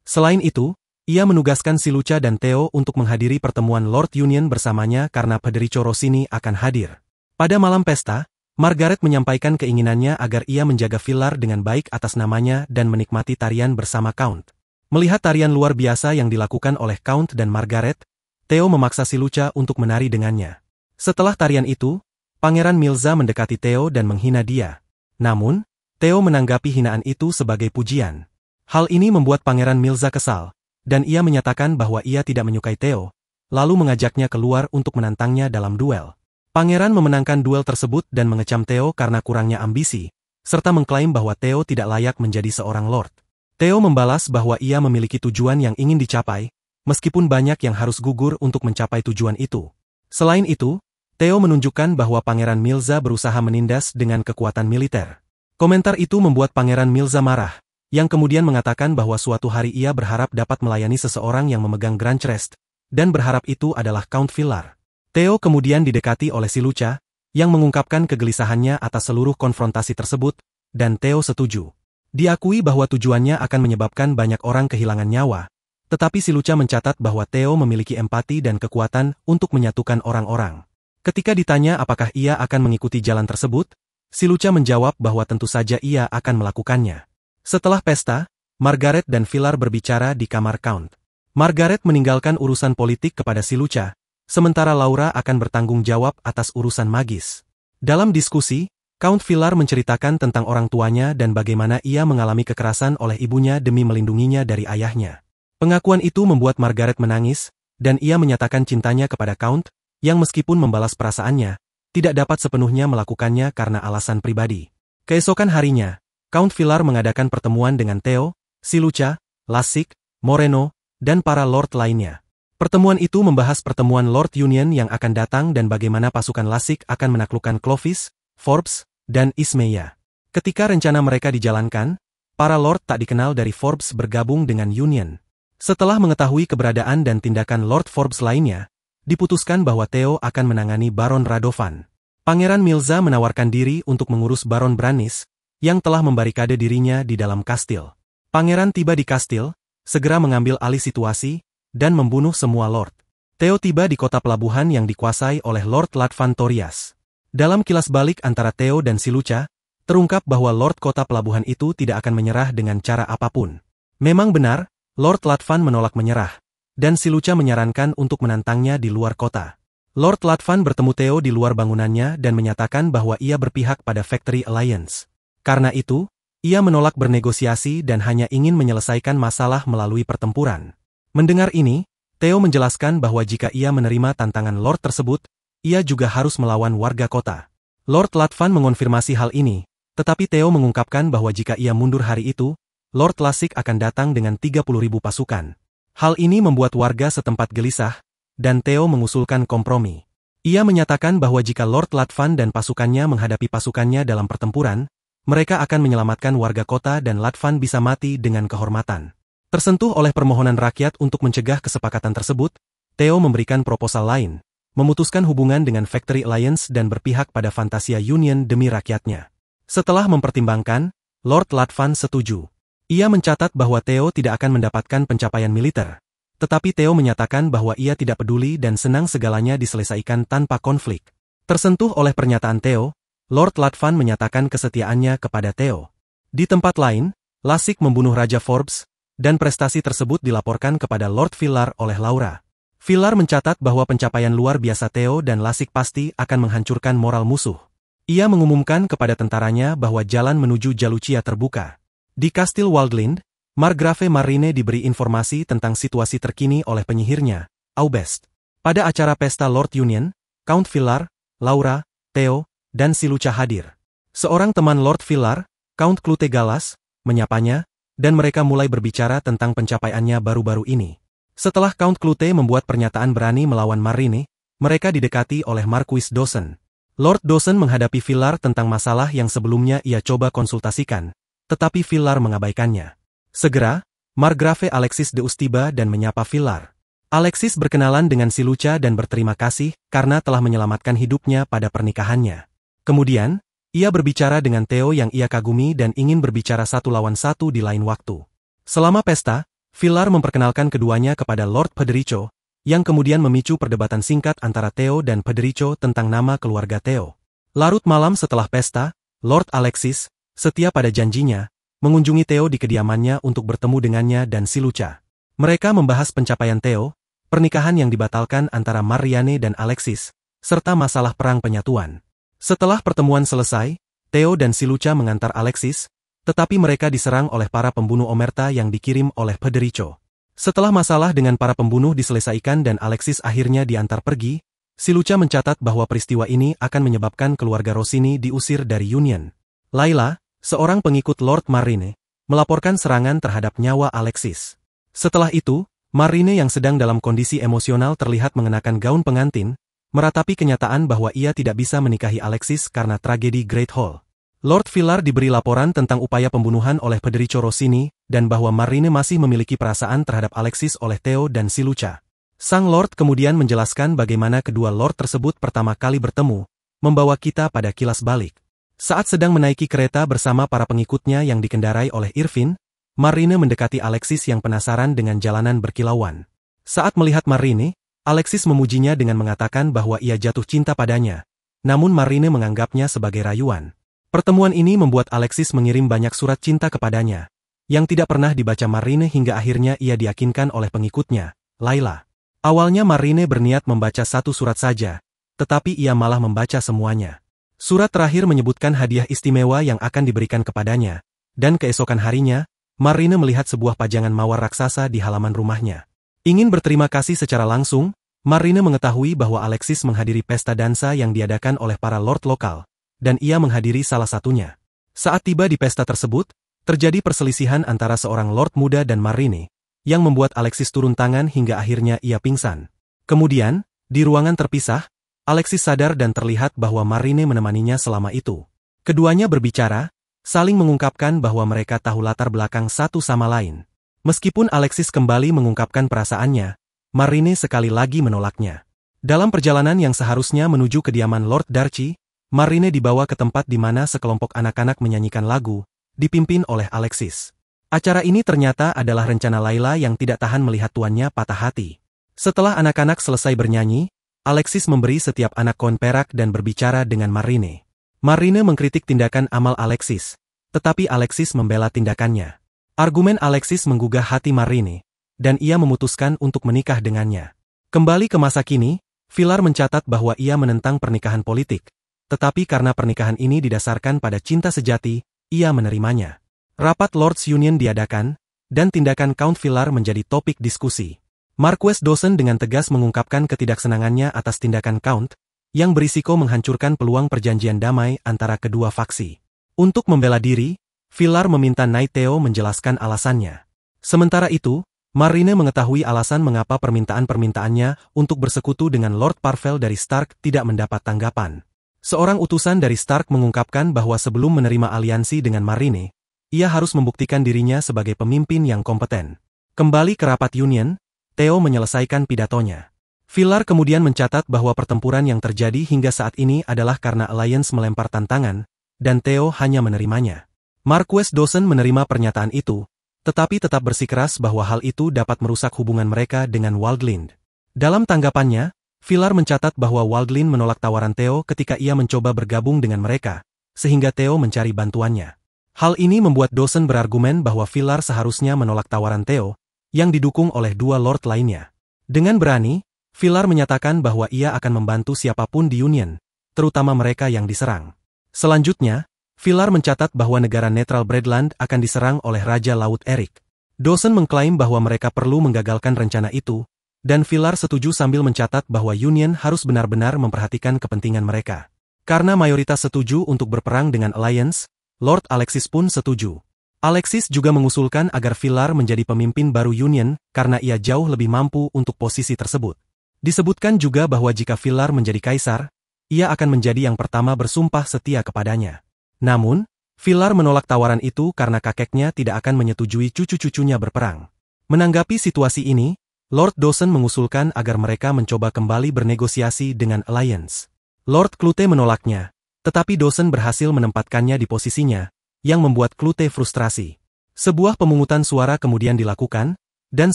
Selain itu, ia menugaskan si Lucha dan Theo untuk menghadiri pertemuan Lord Union bersamanya karena Federico Rossini akan hadir. Pada malam pesta, Margaret menyampaikan keinginannya agar ia menjaga Villar dengan baik atas namanya dan menikmati tarian bersama Count. Melihat tarian luar biasa yang dilakukan oleh Count dan Margaret, Theo memaksa si Lucha untuk menari dengannya. Setelah tarian itu, Pangeran Milza mendekati Theo dan menghina dia. Namun, Theo menanggapi hinaan itu sebagai pujian. Hal ini membuat Pangeran Milza kesal, dan ia menyatakan bahwa ia tidak menyukai Theo, lalu mengajaknya keluar untuk menantangnya dalam duel. Pangeran memenangkan duel tersebut dan mengecam Theo karena kurangnya ambisi, serta mengklaim bahwa Theo tidak layak menjadi seorang lord. Theo membalas bahwa ia memiliki tujuan yang ingin dicapai, meskipun banyak yang harus gugur untuk mencapai tujuan itu. Selain itu, Theo menunjukkan bahwa Pangeran Milza berusaha menindas dengan kekuatan militer. Komentar itu membuat Pangeran Milza marah, yang kemudian mengatakan bahwa suatu hari ia berharap dapat melayani seseorang yang memegang Grand Chest, dan berharap itu adalah Count Villar. Theo kemudian didekati oleh si Lucha, yang mengungkapkan kegelisahannya atas seluruh konfrontasi tersebut, dan Theo setuju. Diakui bahwa tujuannya akan menyebabkan banyak orang kehilangan nyawa, tetapi si Lucha mencatat bahwa Theo memiliki empati dan kekuatan untuk menyatukan orang-orang. Ketika ditanya apakah ia akan mengikuti jalan tersebut, si Lucha menjawab bahwa tentu saja ia akan melakukannya. Setelah pesta, Margaret dan Villar berbicara di kamar Count. Margaret meninggalkan urusan politik kepada si Lucha, sementara Laura akan bertanggung jawab atas urusan magis. Dalam diskusi, Count Villar menceritakan tentang orang tuanya dan bagaimana ia mengalami kekerasan oleh ibunya demi melindunginya dari ayahnya. Pengakuan itu membuat Margaret menangis, dan ia menyatakan cintanya kepada Count, yang meskipun membalas perasaannya, tidak dapat sepenuhnya melakukannya karena alasan pribadi. Keesokan harinya, Count Villar mengadakan pertemuan dengan Theo, si Lucha, Lassik, Moreno, dan para lord lainnya. Pertemuan itu membahas pertemuan Lord Union yang akan datang dan bagaimana pasukan Lassik akan menaklukkan Clovis, Forbes, dan Ismaya. Ketika rencana mereka dijalankan, para lord tak dikenal dari Forbes bergabung dengan Union. Setelah mengetahui keberadaan dan tindakan Lord Forbes lainnya, diputuskan bahwa Theo akan menangani Baron Radovan. Pangeran Milza menawarkan diri untuk mengurus Baron Brannis, yang telah membarikade dirinya di dalam kastil. Pangeran tiba di kastil, segera mengambil alih situasi, dan membunuh semua lord. Theo tiba di kota pelabuhan yang dikuasai oleh Lord Latvan Torias. Dalam kilas balik antara Theo dan si Lucha, terungkap bahwa Lord kota pelabuhan itu tidak akan menyerah dengan cara apapun. Memang benar, Lord Latvan menolak menyerah, dan si Lucha menyarankan untuk menantangnya di luar kota. Lord Latvan bertemu Theo di luar bangunannya dan menyatakan bahwa ia berpihak pada Factory Alliance. Karena itu, ia menolak bernegosiasi dan hanya ingin menyelesaikan masalah melalui pertempuran. Mendengar ini, Theo menjelaskan bahwa jika ia menerima tantangan Lord tersebut, ia juga harus melawan warga kota. Lord Latvan mengonfirmasi hal ini, tetapi Theo mengungkapkan bahwa jika ia mundur hari itu, Lord Lasik akan datang dengan 30.000 pasukan. Hal ini membuat warga setempat gelisah, dan Theo mengusulkan kompromi. Ia menyatakan bahwa jika Lord Latvan dan pasukannya menghadapi pasukannya dalam pertempuran, mereka akan menyelamatkan warga kota dan Latvan bisa mati dengan kehormatan. Tersentuh oleh permohonan rakyat untuk mencegah kesepakatan tersebut, Theo memberikan proposal lain, memutuskan hubungan dengan Factory Alliance dan berpihak pada Fantasia Union demi rakyatnya. Setelah mempertimbangkan, Lord Latvan setuju. Ia mencatat bahwa Theo tidak akan mendapatkan pencapaian militer. Tetapi Theo menyatakan bahwa ia tidak peduli dan senang segalanya diselesaikan tanpa konflik. Tersentuh oleh pernyataan Theo, Lord Latvan menyatakan kesetiaannya kepada Theo. Di tempat lain, Lasik membunuh Raja Forbes, dan prestasi tersebut dilaporkan kepada Lord Villar oleh Laura. Villar mencatat bahwa pencapaian luar biasa Theo dan Lasik pasti akan menghancurkan moral musuh. Ia mengumumkan kepada tentaranya bahwa jalan menuju Jalucia terbuka. Di Kastil Waldlind, Margrave Marine diberi informasi tentang situasi terkini oleh penyihirnya, Aubest. Pada acara pesta Lord Union, Count Villar, Laura, Theo, dan Silucha hadir. Seorang teman Lord Villar, Count Clute Galas, menyapanya, dan mereka mulai berbicara tentang pencapaiannya baru-baru ini. Setelah Count Clute membuat pernyataan berani melawan Marine, mereka didekati oleh Marquis Dawson. Lord Dawson menghadapi Villar tentang masalah yang sebelumnya ia coba konsultasikan, tetapi Villar mengabaikannya. Segera, Margrave Alexis Deus tiba dan menyapa Villar. Alexis berkenalan dengan Silucha dan berterima kasih karena telah menyelamatkan hidupnya pada pernikahannya. Kemudian, ia berbicara dengan Theo yang ia kagumi dan ingin berbicara satu lawan satu di lain waktu. Selama pesta, Villar memperkenalkan keduanya kepada Lord Federico, yang kemudian memicu perdebatan singkat antara Theo dan Federico tentang nama keluarga Theo. Larut malam setelah pesta, Lord Alexis, setia pada janjinya, mengunjungi Theo di kediamannya untuk bertemu dengannya dan Silucha. Mereka membahas pencapaian Theo, pernikahan yang dibatalkan antara Marianne dan Alexis, serta masalah perang penyatuan. Setelah pertemuan selesai, Theo dan Silucha mengantar Alexis, tetapi mereka diserang oleh para pembunuh Omerta yang dikirim oleh Federico. Setelah masalah dengan para pembunuh diselesaikan dan Alexis akhirnya diantar pergi, Silucha mencatat bahwa peristiwa ini akan menyebabkan keluarga Rossini diusir dari Union. Laila, seorang pengikut Lord Marine, melaporkan serangan terhadap nyawa Alexis. Setelah itu, Marine yang sedang dalam kondisi emosional terlihat mengenakan gaun pengantin, meratapi kenyataan bahwa ia tidak bisa menikahi Alexis karena tragedi Great Hall. Lord Villar diberi laporan tentang upaya pembunuhan oleh Federico Rossini, dan bahwa Marine masih memiliki perasaan terhadap Alexis oleh Theo dan Silucha. Sang Lord kemudian menjelaskan bagaimana kedua Lord tersebut pertama kali bertemu, membawa kita pada kilas balik. Saat sedang menaiki kereta bersama para pengikutnya yang dikendarai oleh Irvin, Marine mendekati Alexis yang penasaran dengan jalanan berkilauan. Saat melihat Marine, Alexis memujinya dengan mengatakan bahwa ia jatuh cinta padanya, namun Marine menganggapnya sebagai rayuan. Pertemuan ini membuat Alexis mengirim banyak surat cinta kepadanya, yang tidak pernah dibaca Marine hingga akhirnya ia diyakinkan oleh pengikutnya, Laila. Awalnya Marine berniat membaca satu surat saja, tetapi ia malah membaca semuanya. Surat terakhir menyebutkan hadiah istimewa yang akan diberikan kepadanya, dan keesokan harinya, Marine melihat sebuah pajangan mawar raksasa di halaman rumahnya. Ingin berterima kasih secara langsung, Marine mengetahui bahwa Alexis menghadiri pesta dansa yang diadakan oleh para lord lokal, dan ia menghadiri salah satunya. Saat tiba di pesta tersebut, terjadi perselisihan antara seorang lord muda dan Marine, yang membuat Alexis turun tangan hingga akhirnya ia pingsan. Kemudian, di ruangan terpisah, Alexis sadar dan terlihat bahwa Marine menemaninya selama itu. Keduanya berbicara, saling mengungkapkan bahwa mereka tahu latar belakang satu sama lain. Meskipun Alexis kembali mengungkapkan perasaannya, Marine sekali lagi menolaknya. Dalam perjalanan yang seharusnya menuju kediaman Lord Darcy, Marine dibawa ke tempat di mana sekelompok anak-anak menyanyikan lagu, dipimpin oleh Alexis. Acara ini ternyata adalah rencana Laila yang tidak tahan melihat tuannya patah hati. Setelah anak-anak selesai bernyanyi, Alexis memberi setiap anak koin perak dan berbicara dengan Marine. Marine mengkritik tindakan amal Alexis, tetapi Alexis membela tindakannya. Argumen Alexis menggugah hati Marine, dan ia memutuskan untuk menikah dengannya. Kembali ke masa kini, Villar mencatat bahwa ia menentang pernikahan politik, tetapi karena pernikahan ini didasarkan pada cinta sejati, ia menerimanya. Rapat Lords Union diadakan, dan tindakan Count Villar menjadi topik diskusi. Marquess Dawson dengan tegas mengungkapkan ketidaksenangannya atas tindakan Count, yang berisiko menghancurkan peluang perjanjian damai antara kedua faksi. Untuk membela diri, Villar meminta Knight Theo menjelaskan alasannya. Sementara itu, Marine mengetahui alasan mengapa permintaan-permintaannya untuk bersekutu dengan Lord Parvel dari Stark tidak mendapat tanggapan. Seorang utusan dari Stark mengungkapkan bahwa sebelum menerima aliansi dengan Marine, ia harus membuktikan dirinya sebagai pemimpin yang kompeten. Kembali ke rapat Union, Theo menyelesaikan pidatonya. Villar kemudian mencatat bahwa pertempuran yang terjadi hingga saat ini adalah karena Alliance melempar tantangan, dan Theo hanya menerimanya. Marquess Dawson menerima pernyataan itu, tetapi tetap bersikeras bahwa hal itu dapat merusak hubungan mereka dengan Waldland. Dalam tanggapannya, Villar mencatat bahwa Waldland menolak tawaran Theo ketika ia mencoba bergabung dengan mereka, sehingga Theo mencari bantuannya. Hal ini membuat Dawson berargumen bahwa Villar seharusnya menolak tawaran Theo, yang didukung oleh dua lord lainnya. Dengan berani, Villar menyatakan bahwa ia akan membantu siapapun di Union, terutama mereka yang diserang. Selanjutnya, Villar mencatat bahwa negara netral Bredland akan diserang oleh Raja Laut Erik. Dawson mengklaim bahwa mereka perlu menggagalkan rencana itu, dan Villar setuju sambil mencatat bahwa Union harus benar-benar memperhatikan kepentingan mereka. Karena mayoritas setuju untuk berperang dengan Alliance, Lord Alexis pun setuju. Alexis juga mengusulkan agar Villar menjadi pemimpin baru Union karena ia jauh lebih mampu untuk posisi tersebut. Disebutkan juga bahwa jika Villar menjadi kaisar, ia akan menjadi yang pertama bersumpah setia kepadanya. Namun, Villar menolak tawaran itu karena kakeknya tidak akan menyetujui cucu-cucunya berperang. Menanggapi situasi ini, Lord Dawson mengusulkan agar mereka mencoba kembali bernegosiasi dengan Alliance. Lord Clute menolaknya, tetapi Dawson berhasil menempatkannya di posisinya, yang membuat Clute frustrasi. Sebuah pemungutan suara kemudian dilakukan, dan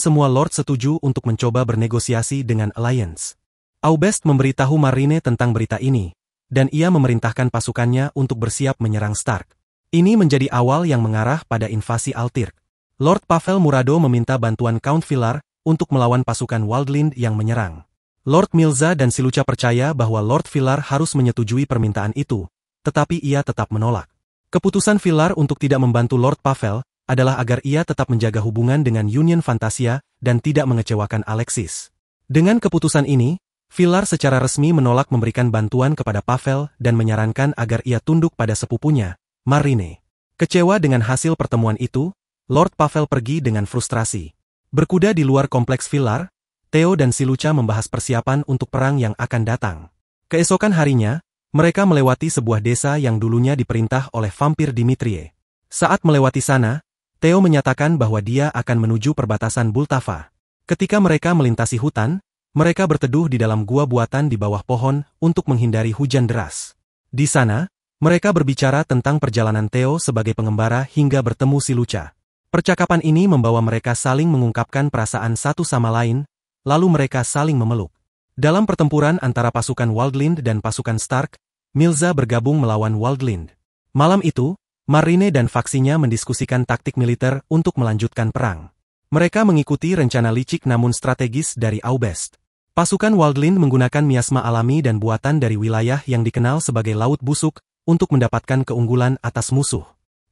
semua Lord setuju untuk mencoba bernegosiasi dengan Alliance. Aubest memberitahu Marine tentang berita ini, dan ia memerintahkan pasukannya untuk bersiap menyerang Stark. Ini menjadi awal yang mengarah pada invasi Altirk. Lord Pavel Murado meminta bantuan Count Villar untuk melawan pasukan Waldland yang menyerang. Lord Milza dan Silucha percaya bahwa Lord Villar harus menyetujui permintaan itu, tetapi ia tetap menolak. Keputusan Villar untuk tidak membantu Lord Pavel adalah agar ia tetap menjaga hubungan dengan Union Fantasia dan tidak mengecewakan Alexis. Dengan keputusan ini, Villar secara resmi menolak memberikan bantuan kepada Pavel dan menyarankan agar ia tunduk pada sepupunya, Marine. Kecewa dengan hasil pertemuan itu, Lord Pavel pergi dengan frustrasi. Berkuda di luar kompleks Villar, Theo dan Silucha membahas persiapan untuk perang yang akan datang. Keesokan harinya, mereka melewati sebuah desa yang dulunya diperintah oleh vampir Dimitrie. Saat melewati sana, Theo menyatakan bahwa dia akan menuju perbatasan Bultava. Ketika mereka melintasi hutan, mereka berteduh di dalam gua buatan di bawah pohon untuk menghindari hujan deras. Di sana, mereka berbicara tentang perjalanan Theo sebagai pengembara hingga bertemu Silucha. Percakapan ini membawa mereka saling mengungkapkan perasaan satu sama lain, lalu mereka saling memeluk. Dalam pertempuran antara pasukan Waldland dan pasukan Stark, Milza bergabung melawan Waldland. Malam itu, Marine dan faksinya mendiskusikan taktik militer untuk melanjutkan perang. Mereka mengikuti rencana licik namun strategis dari Aubest. Pasukan Waldland menggunakan miasma alami dan buatan dari wilayah yang dikenal sebagai Laut Busuk untuk mendapatkan keunggulan atas musuh.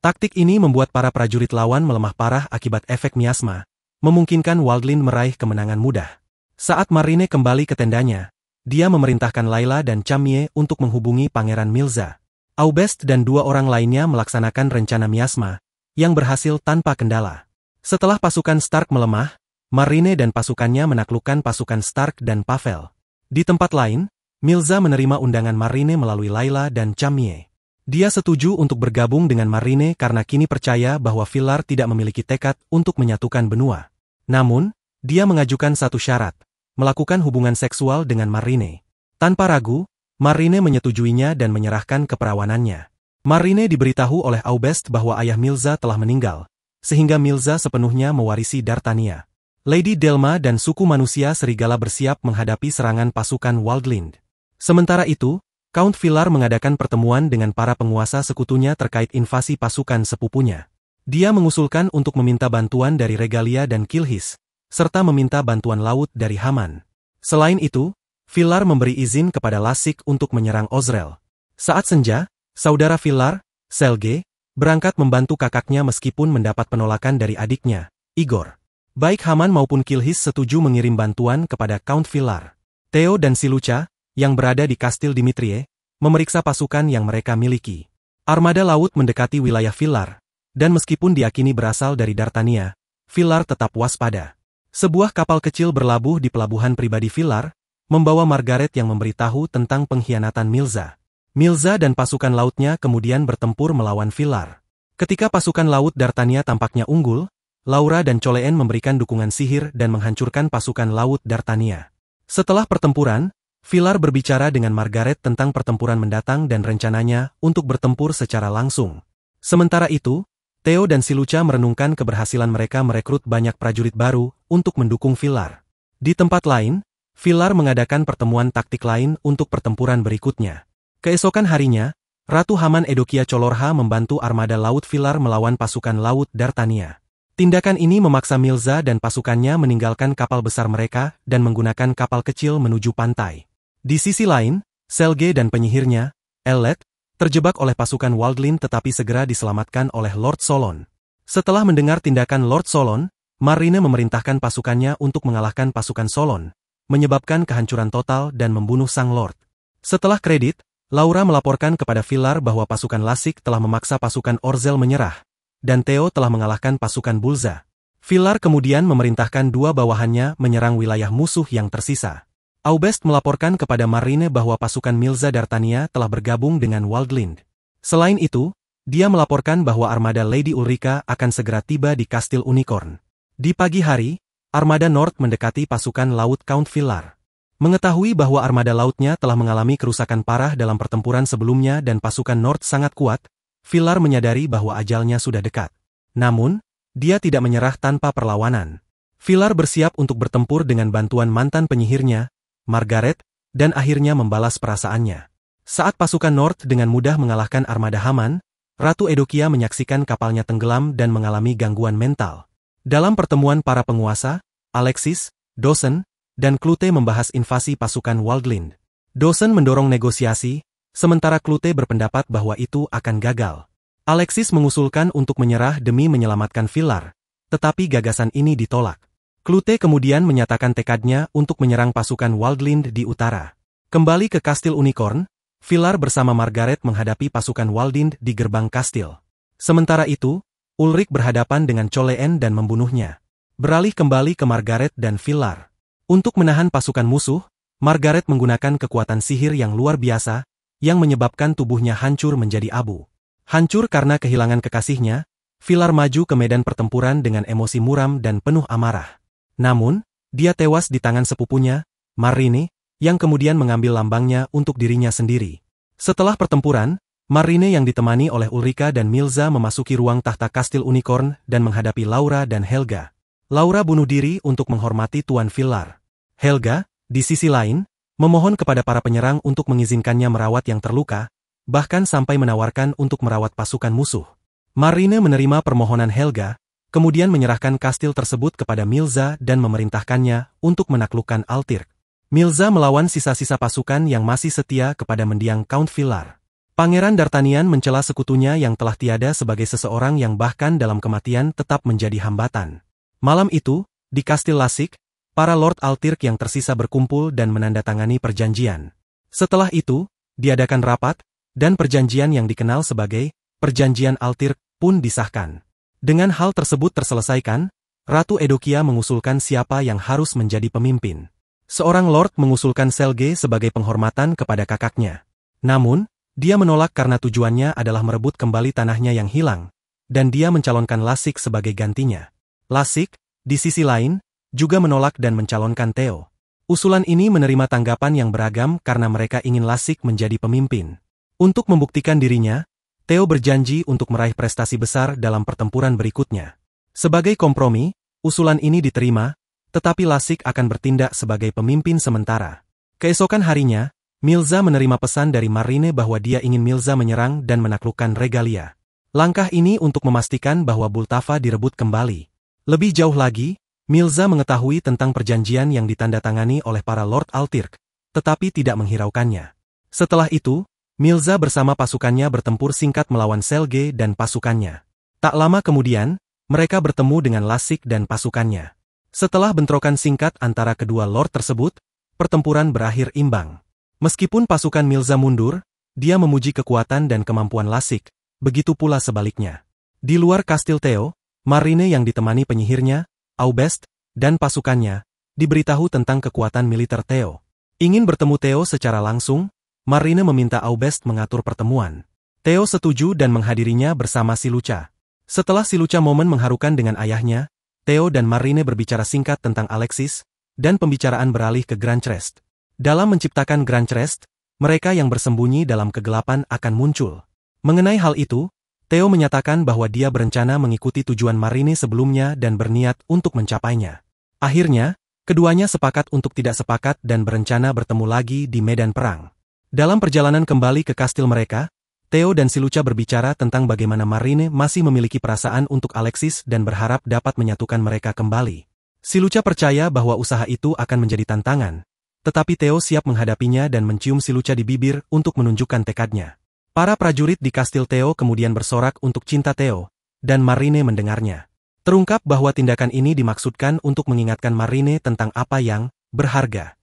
Taktik ini membuat para prajurit lawan melemah parah akibat efek miasma, memungkinkan Waldland meraih kemenangan mudah. Saat Marine kembali ke tendanya, dia memerintahkan Layla dan Chamie untuk menghubungi Pangeran Milza. Aubest dan dua orang lainnya melaksanakan rencana miasma, yang berhasil tanpa kendala. Setelah pasukan Stark melemah, Marine dan pasukannya menaklukkan pasukan Stark dan Pavel. Di tempat lain, Milza menerima undangan Marine melalui Layla dan Chamie. Dia setuju untuk bergabung dengan Marine karena kini percaya bahwa Villar tidak memiliki tekad untuk menyatukan benua. Namun, dia mengajukan satu syarat, melakukan hubungan seksual dengan Marine. Tanpa ragu, Marine menyetujuinya dan menyerahkan keperawanannya. Marine diberitahu oleh Aubest bahwa ayah Milza telah meninggal, sehingga Milza sepenuhnya mewarisi Dartania. Lady Delma dan suku manusia serigala bersiap menghadapi serangan pasukan Waldland. Sementara itu, Count Villar mengadakan pertemuan dengan para penguasa sekutunya terkait invasi pasukan sepupunya. Dia mengusulkan untuk meminta bantuan dari Regalia dan Kilhis, serta meminta bantuan laut dari Haman. Selain itu, Villar memberi izin kepada Lasik untuk menyerang Ozrel. Saat senja, saudara Villar, Selge, berangkat membantu kakaknya meskipun mendapat penolakan dari adiknya, Igor. Baik Haman maupun Kilhis setuju mengirim bantuan kepada Count Villar. Theo dan Silucha, yang berada di Kastil Dimitrie, memeriksa pasukan yang mereka miliki. Armada laut mendekati wilayah Villar, dan meskipun diakini berasal dari Dartania, Villar tetap waspada. Sebuah kapal kecil berlabuh di pelabuhan pribadi Villar, membawa Margaret yang memberitahu tentang pengkhianatan Milza. Milza dan pasukan lautnya kemudian bertempur melawan Villar. Ketika pasukan laut Dartania tampaknya unggul, Laura dan Coleen memberikan dukungan sihir dan menghancurkan pasukan laut Dartania. Setelah pertempuran, Villar berbicara dengan Margaret tentang pertempuran mendatang dan rencananya untuk bertempur secara langsung. Sementara itu, Theo dan Silucha merenungkan keberhasilan mereka merekrut banyak prajurit baru untuk mendukung Villar. Di tempat lain, Villar mengadakan pertemuan taktik lain untuk pertempuran berikutnya. Keesokan harinya, Ratu Haman Edokia Colorha membantu armada laut Villar melawan pasukan laut Dartania. Tindakan ini memaksa Milza dan pasukannya meninggalkan kapal besar mereka dan menggunakan kapal kecil menuju pantai. Di sisi lain, Selge dan penyihirnya, Ellet, terjebak oleh pasukan Waldlin tetapi segera diselamatkan oleh Lord Solon. Setelah mendengar tindakan Lord Solon, Marine memerintahkan pasukannya untuk mengalahkan pasukan Solon, menyebabkan kehancuran total dan membunuh sang Lord. Setelah kredit, Laura melaporkan kepada Villar bahwa pasukan Lasik telah memaksa pasukan Orzel menyerah, dan Theo telah mengalahkan pasukan Bulza. Villar kemudian memerintahkan dua bawahannya menyerang wilayah musuh yang tersisa. Aubest melaporkan kepada Marine bahwa pasukan Milza Dartania telah bergabung dengan Waldlind. Selain itu, dia melaporkan bahwa armada Lady Ulrika akan segera tiba di Kastil Unicorn. Di pagi hari, armada North mendekati pasukan laut Count Villar. Mengetahui bahwa armada lautnya telah mengalami kerusakan parah dalam pertempuran sebelumnya dan pasukan North sangat kuat, Villar menyadari bahwa ajalnya sudah dekat. Namun, dia tidak menyerah tanpa perlawanan. Villar bersiap untuk bertempur dengan bantuan mantan penyihirnya, Margaret, dan akhirnya membalas perasaannya. Saat pasukan North dengan mudah mengalahkan armada Haman, Ratu Edokia menyaksikan kapalnya tenggelam dan mengalami gangguan mental. Dalam pertemuan para penguasa, Alexis, Dawson, dan Clute membahas invasi pasukan Waldlind. Dawson mendorong negosiasi, sementara Clute berpendapat bahwa itu akan gagal. Alexis mengusulkan untuk menyerah demi menyelamatkan Villar, tetapi gagasan ini ditolak. Clute kemudian menyatakan tekadnya untuk menyerang pasukan Waldlind di utara. Kembali ke Kastil Unicorn, Villar bersama Margaret menghadapi pasukan Waldlind di gerbang kastil. Sementara itu, Ulrich berhadapan dengan Coleen dan membunuhnya. Beralih kembali ke Margaret dan Villar. Untuk menahan pasukan musuh, Margaret menggunakan kekuatan sihir yang luar biasa, yang menyebabkan tubuhnya hancur menjadi abu. Hancur karena kehilangan kekasihnya, Villar maju ke medan pertempuran dengan emosi muram dan penuh amarah. Namun, dia tewas di tangan sepupunya, Marine, yang kemudian mengambil lambangnya untuk dirinya sendiri. Setelah pertempuran, Marine yang ditemani oleh Ulrika dan Milza memasuki ruang tahta Kastil Unicorn dan menghadapi Laura dan Helga. Laura bunuh diri untuk menghormati Tuan Villar. Helga, di sisi lain, memohon kepada para penyerang untuk mengizinkannya merawat yang terluka, bahkan sampai menawarkan untuk merawat pasukan musuh. Marine menerima permohonan Helga, kemudian menyerahkan kastil tersebut kepada Milza dan memerintahkannya untuk menaklukkan Altirk. Milza melawan sisa-sisa pasukan yang masih setia kepada mendiang Count Villar. Pangeran D'Artagnan mencela sekutunya yang telah tiada sebagai seseorang yang bahkan dalam kematian tetap menjadi hambatan. Malam itu, di Kastil Lasik, para Lord Altirk yang tersisa berkumpul dan menandatangani perjanjian. Setelah itu, diadakan rapat, dan perjanjian yang dikenal sebagai Perjanjian Altirk pun disahkan. Dengan hal tersebut terselesaikan, Ratu Edokia mengusulkan siapa yang harus menjadi pemimpin. Seorang lord mengusulkan Selge sebagai penghormatan kepada kakaknya. Namun, dia menolak karena tujuannya adalah merebut kembali tanahnya yang hilang, dan dia mencalonkan Lasik sebagai gantinya. Lasik, di sisi lain, juga menolak dan mencalonkan Theo. Usulan ini menerima tanggapan yang beragam karena mereka ingin Lasik menjadi pemimpin. Untuk membuktikan dirinya, Theo berjanji untuk meraih prestasi besar dalam pertempuran berikutnya. Sebagai kompromi, usulan ini diterima, tetapi Lasik akan bertindak sebagai pemimpin sementara. Keesokan harinya, Milza menerima pesan dari Marine bahwa dia ingin Milza menyerang dan menaklukkan Regalia. Langkah ini untuk memastikan bahwa Bultava direbut kembali. Lebih jauh lagi, Milza mengetahui tentang perjanjian yang ditandatangani oleh para Lord Altirk, tetapi tidak menghiraukannya. Setelah itu, Milza bersama pasukannya bertempur singkat melawan Selge dan pasukannya. Tak lama kemudian, mereka bertemu dengan Lasik dan pasukannya. Setelah bentrokan singkat antara kedua lord tersebut, pertempuran berakhir imbang. Meskipun pasukan Milza mundur, dia memuji kekuatan dan kemampuan Lasik, begitu pula sebaliknya. Di luar Kastil Theo, Marine yang ditemani penyihirnya, Aubest, dan pasukannya, diberitahu tentang kekuatan militer Theo. Ingin bertemu Theo secara langsung, Marine meminta Aubest mengatur pertemuan. Theo setuju dan menghadirinya bersama Silucha. Setelah Silucha momen mengharukan dengan ayahnya, Theo dan Marine berbicara singkat tentang Alexis, dan pembicaraan beralih ke Grand Crest. Dalam menciptakan Grand Crest, mereka yang bersembunyi dalam kegelapan akan muncul. Mengenai hal itu, Theo menyatakan bahwa dia berencana mengikuti tujuan Marine sebelumnya dan berniat untuk mencapainya. Akhirnya, keduanya sepakat untuk tidak sepakat dan berencana bertemu lagi di medan perang. Dalam perjalanan kembali ke kastil mereka, Theo dan Silucha berbicara tentang bagaimana Marine masih memiliki perasaan untuk Alexis dan berharap dapat menyatukan mereka kembali. Silucha percaya bahwa usaha itu akan menjadi tantangan, tetapi Theo siap menghadapinya dan mencium Silucha di bibir untuk menunjukkan tekadnya. Para prajurit di kastil Theo kemudian bersorak untuk cinta Theo, dan Marine mendengarnya. Terungkap bahwa tindakan ini dimaksudkan untuk mengingatkan Marine tentang apa yang berharga.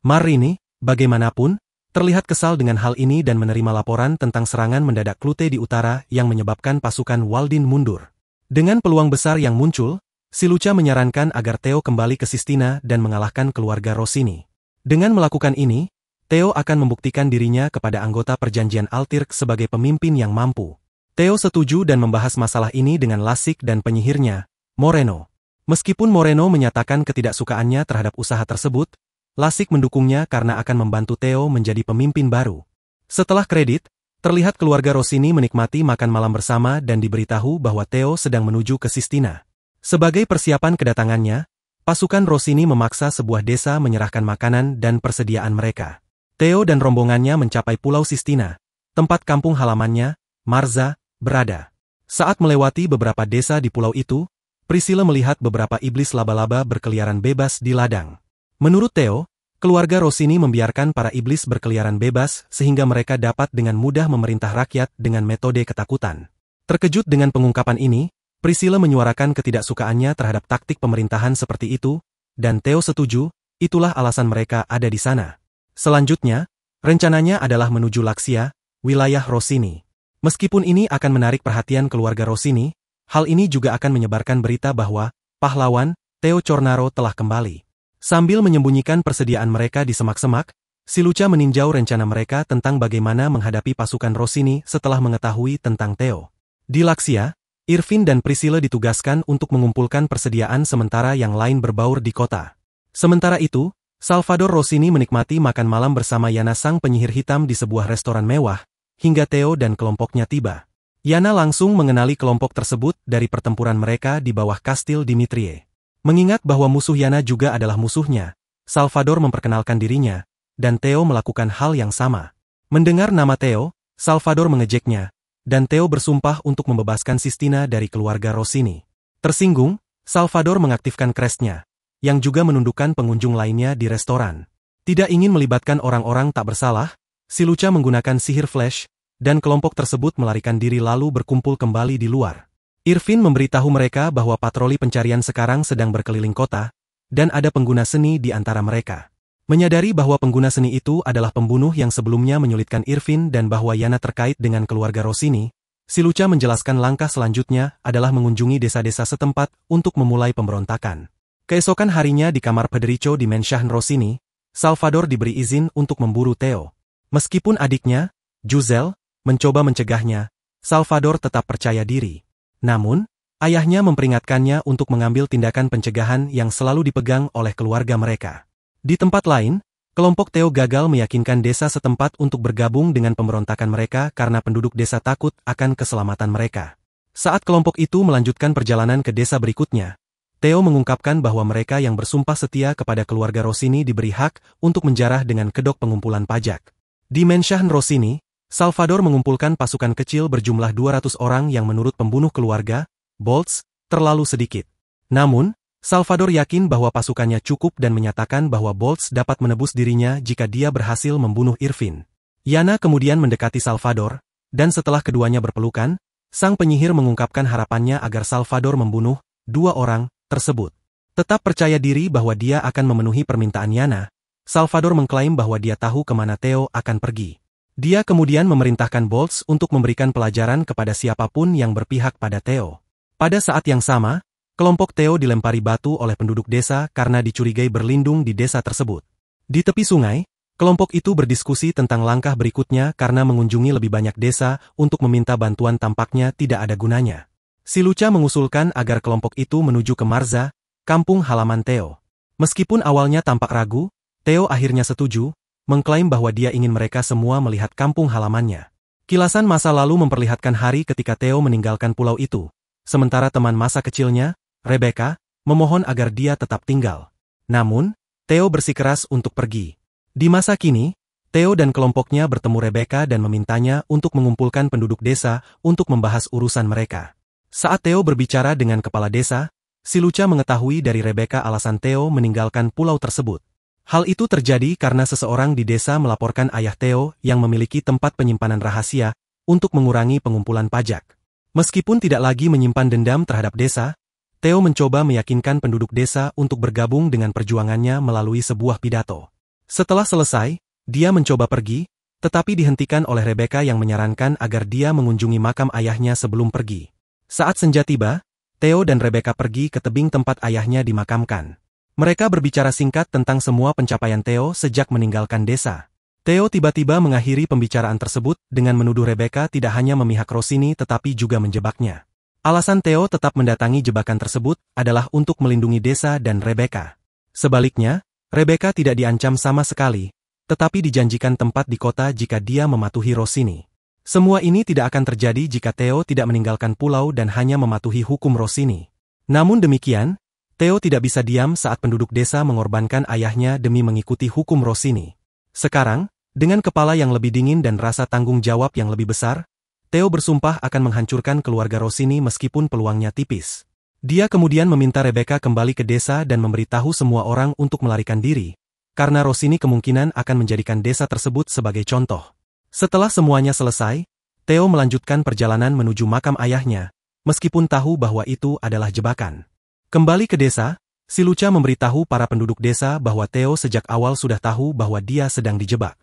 Marine, bagaimanapun, terlihat kesal dengan hal ini dan menerima laporan tentang serangan mendadak Klute di utara yang menyebabkan pasukan Waldin mundur. Dengan peluang besar yang muncul, Silucha menyarankan agar Theo kembali ke Sistina dan mengalahkan keluarga Rossini. Dengan melakukan ini, Theo akan membuktikan dirinya kepada anggota perjanjian Altirk sebagai pemimpin yang mampu. Theo setuju dan membahas masalah ini dengan Lasik dan penyihirnya, Moreno. Meskipun Moreno menyatakan ketidaksukaannya terhadap usaha tersebut, Lasik mendukungnya karena akan membantu Theo menjadi pemimpin baru. Setelah kredit, terlihat keluarga Rossini menikmati makan malam bersama dan diberitahu bahwa Theo sedang menuju ke Sistina. Sebagai persiapan kedatangannya, pasukan Rossini memaksa sebuah desa menyerahkan makanan dan persediaan mereka. Theo dan rombongannya mencapai Pulau Sistina, tempat kampung halamannya, Marza, berada. Saat melewati beberapa desa di pulau itu, Priscilla melihat beberapa iblis laba-laba berkeliaran bebas di ladang. Menurut Theo, keluarga Rossini membiarkan para iblis berkeliaran bebas sehingga mereka dapat dengan mudah memerintah rakyat dengan metode ketakutan. Terkejut dengan pengungkapan ini, Priscilla menyuarakan ketidaksukaannya terhadap taktik pemerintahan seperti itu, dan Theo setuju, itulah alasan mereka ada di sana. Selanjutnya, rencananya adalah menuju Laksia, wilayah Rossini. Meskipun ini akan menarik perhatian keluarga Rossini, hal ini juga akan menyebarkan berita bahwa pahlawan Theo Cornaro telah kembali. Sambil menyembunyikan persediaan mereka di semak-semak, Silucha meninjau rencana mereka tentang bagaimana menghadapi pasukan Rossini setelah mengetahui tentang Theo. Di Laksia, Irvin dan Priscilla ditugaskan untuk mengumpulkan persediaan sementara yang lain berbaur di kota. Sementara itu, Salvador Rossini menikmati makan malam bersama Yana sang penyihir hitam di sebuah restoran mewah, hingga Theo dan kelompoknya tiba. Yana langsung mengenali kelompok tersebut dari pertempuran mereka di bawah Kastil Dimitrie. Mengingat bahwa musuh Yana juga adalah musuhnya, Salvador memperkenalkan dirinya, dan Theo melakukan hal yang sama. Mendengar nama Theo, Salvador mengejeknya, dan Theo bersumpah untuk membebaskan Sistina dari keluarga Rossini. Tersinggung, Salvador mengaktifkan crestnya, yang juga menundukkan pengunjung lainnya di restoran. Tidak ingin melibatkan orang-orang tak bersalah, Silucha menggunakan sihir flash, dan kelompok tersebut melarikan diri lalu berkumpul kembali di luar. Irvin memberitahu mereka bahwa patroli pencarian sekarang sedang berkeliling kota, dan ada pengguna seni di antara mereka. Menyadari bahwa pengguna seni itu adalah pembunuh yang sebelumnya menyulitkan Irvin dan bahwa Yana terkait dengan keluarga Rossini, Silucha menjelaskan langkah selanjutnya adalah mengunjungi desa-desa setempat untuk memulai pemberontakan. Keesokan harinya di kamar Federico di Mansion Rossini, Salvador diberi izin untuk memburu Theo. Meskipun adiknya, Juzel, mencoba mencegahnya, Salvador tetap percaya diri. Namun, ayahnya memperingatkannya untuk mengambil tindakan pencegahan yang selalu dipegang oleh keluarga mereka. Di tempat lain, kelompok Theo gagal meyakinkan desa setempat untuk bergabung dengan pemberontakan mereka karena penduduk desa takut akan keselamatan mereka. Saat kelompok itu melanjutkan perjalanan ke desa berikutnya, Theo mengungkapkan bahwa mereka yang bersumpah setia kepada keluarga Rossini diberi hak untuk menjarah dengan kedok pengumpulan pajak. Di Mansion Rossini, Salvador mengumpulkan pasukan kecil berjumlah 200 orang yang menurut pembunuh keluarga, Bolts, terlalu sedikit. Namun, Salvador yakin bahwa pasukannya cukup dan menyatakan bahwa Bolts dapat menebus dirinya jika dia berhasil membunuh Irvin. Yana kemudian mendekati Salvador, dan setelah keduanya berpelukan, sang penyihir mengungkapkan harapannya agar Salvador membunuh dua orang tersebut. Tetap percaya diri bahwa dia akan memenuhi permintaan Yana, Salvador mengklaim bahwa dia tahu kemana Theo akan pergi. Dia kemudian memerintahkan Bolts untuk memberikan pelajaran kepada siapapun yang berpihak pada Theo. Pada saat yang sama, kelompok Theo dilempari batu oleh penduduk desa karena dicurigai berlindung di desa tersebut. Di tepi sungai, kelompok itu berdiskusi tentang langkah berikutnya karena mengunjungi lebih banyak desa untuk meminta bantuan tampaknya tidak ada gunanya. Si Lucha mengusulkan agar kelompok itu menuju ke Marza, kampung halaman Theo. Meskipun awalnya tampak ragu, Theo akhirnya setuju, mengklaim bahwa dia ingin mereka semua melihat kampung halamannya. Kilasan masa lalu memperlihatkan hari ketika Theo meninggalkan pulau itu, sementara teman masa kecilnya, Rebecca, memohon agar dia tetap tinggal. Namun, Theo bersikeras untuk pergi. Di masa kini, Theo dan kelompoknya bertemu Rebecca dan memintanya untuk mengumpulkan penduduk desa untuk membahas urusan mereka. Saat Theo berbicara dengan kepala desa, si Lucha mengetahui dari Rebecca alasan Theo meninggalkan pulau tersebut. Hal itu terjadi karena seseorang di desa melaporkan ayah Theo yang memiliki tempat penyimpanan rahasia untuk mengurangi pengumpulan pajak. Meskipun tidak lagi menyimpan dendam terhadap desa, Theo mencoba meyakinkan penduduk desa untuk bergabung dengan perjuangannya melalui sebuah pidato. Setelah selesai, dia mencoba pergi, tetapi dihentikan oleh Rebecca yang menyarankan agar dia mengunjungi makam ayahnya sebelum pergi. Saat senja tiba, Theo dan Rebecca pergi ke tebing tempat ayahnya dimakamkan. Mereka berbicara singkat tentang semua pencapaian Theo sejak meninggalkan desa. Theo tiba-tiba mengakhiri pembicaraan tersebut dengan menuduh Rebecca tidak hanya memihak Rossini tetapi juga menjebaknya. Alasan Theo tetap mendatangi jebakan tersebut adalah untuk melindungi desa dan Rebecca. Sebaliknya, Rebecca tidak diancam sama sekali, tetapi dijanjikan tempat di kota jika dia mematuhi Rossini. Semua ini tidak akan terjadi jika Theo tidak meninggalkan pulau dan hanya mematuhi hukum Rossini. Namun demikian, Theo tidak bisa diam saat penduduk desa mengorbankan ayahnya demi mengikuti hukum Rossini. Sekarang, dengan kepala yang lebih dingin dan rasa tanggung jawab yang lebih besar, Theo bersumpah akan menghancurkan keluarga Rossini meskipun peluangnya tipis. Dia kemudian meminta Rebecca kembali ke desa dan memberitahu semua orang untuk melarikan diri, karena Rossini kemungkinan akan menjadikan desa tersebut sebagai contoh. Setelah semuanya selesai, Theo melanjutkan perjalanan menuju makam ayahnya, meskipun tahu bahwa itu adalah jebakan. Kembali ke desa, si Lucha memberitahu para penduduk desa bahwa Theo sejak awal sudah tahu bahwa dia sedang dijebak.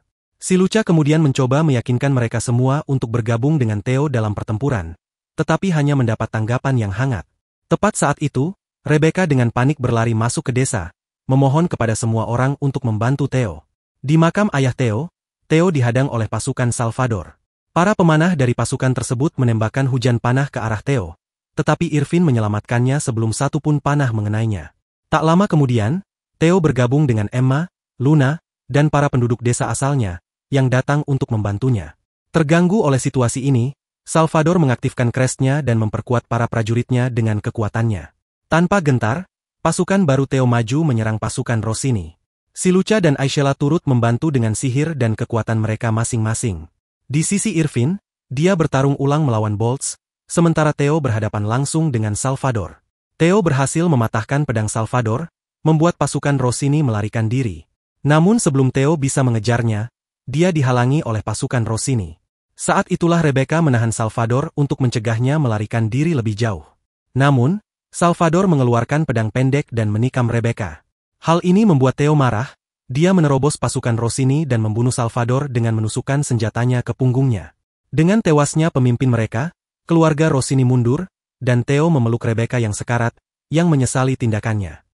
Si Lucha kemudian mencoba meyakinkan mereka semua untuk bergabung dengan Theo dalam pertempuran, tetapi hanya mendapat tanggapan yang hangat. Tepat saat itu, Rebecca dengan panik berlari masuk ke desa, memohon kepada semua orang untuk membantu Theo. Di makam ayah Theo, Theo dihadang oleh pasukan Salvador. Para pemanah dari pasukan tersebut menembakkan hujan panah ke arah Theo, tetapi Irvin menyelamatkannya sebelum satu pun panah mengenainya. Tak lama kemudian, Theo bergabung dengan Emma, Luna, dan para penduduk desa asalnya, yang datang untuk membantunya. Terganggu oleh situasi ini, Salvador mengaktifkan Crestnya dan memperkuat para prajuritnya dengan kekuatannya. Tanpa gentar, pasukan baru Theo maju menyerang pasukan Rossini. Si Lucha dan Aishela turut membantu dengan sihir dan kekuatan mereka masing-masing. Di sisi Irvin, dia bertarung ulang melawan Bolts, sementara Theo berhadapan langsung dengan Salvador. Theo berhasil mematahkan pedang Salvador, membuat pasukan Rossini melarikan diri. Namun sebelum Theo bisa mengejarnya, dia dihalangi oleh pasukan Rossini. Saat itulah Rebecca menahan Salvador untuk mencegahnya melarikan diri lebih jauh. Namun, Salvador mengeluarkan pedang pendek dan menikam Rebecca. Hal ini membuat Theo marah, dia menerobos pasukan Rossini dan membunuh Salvador dengan menusukkan senjatanya ke punggungnya. Dengan tewasnya pemimpin mereka, keluarga Rossini mundur, dan Theo memeluk Rebecca yang sekarat, yang menyesali tindakannya.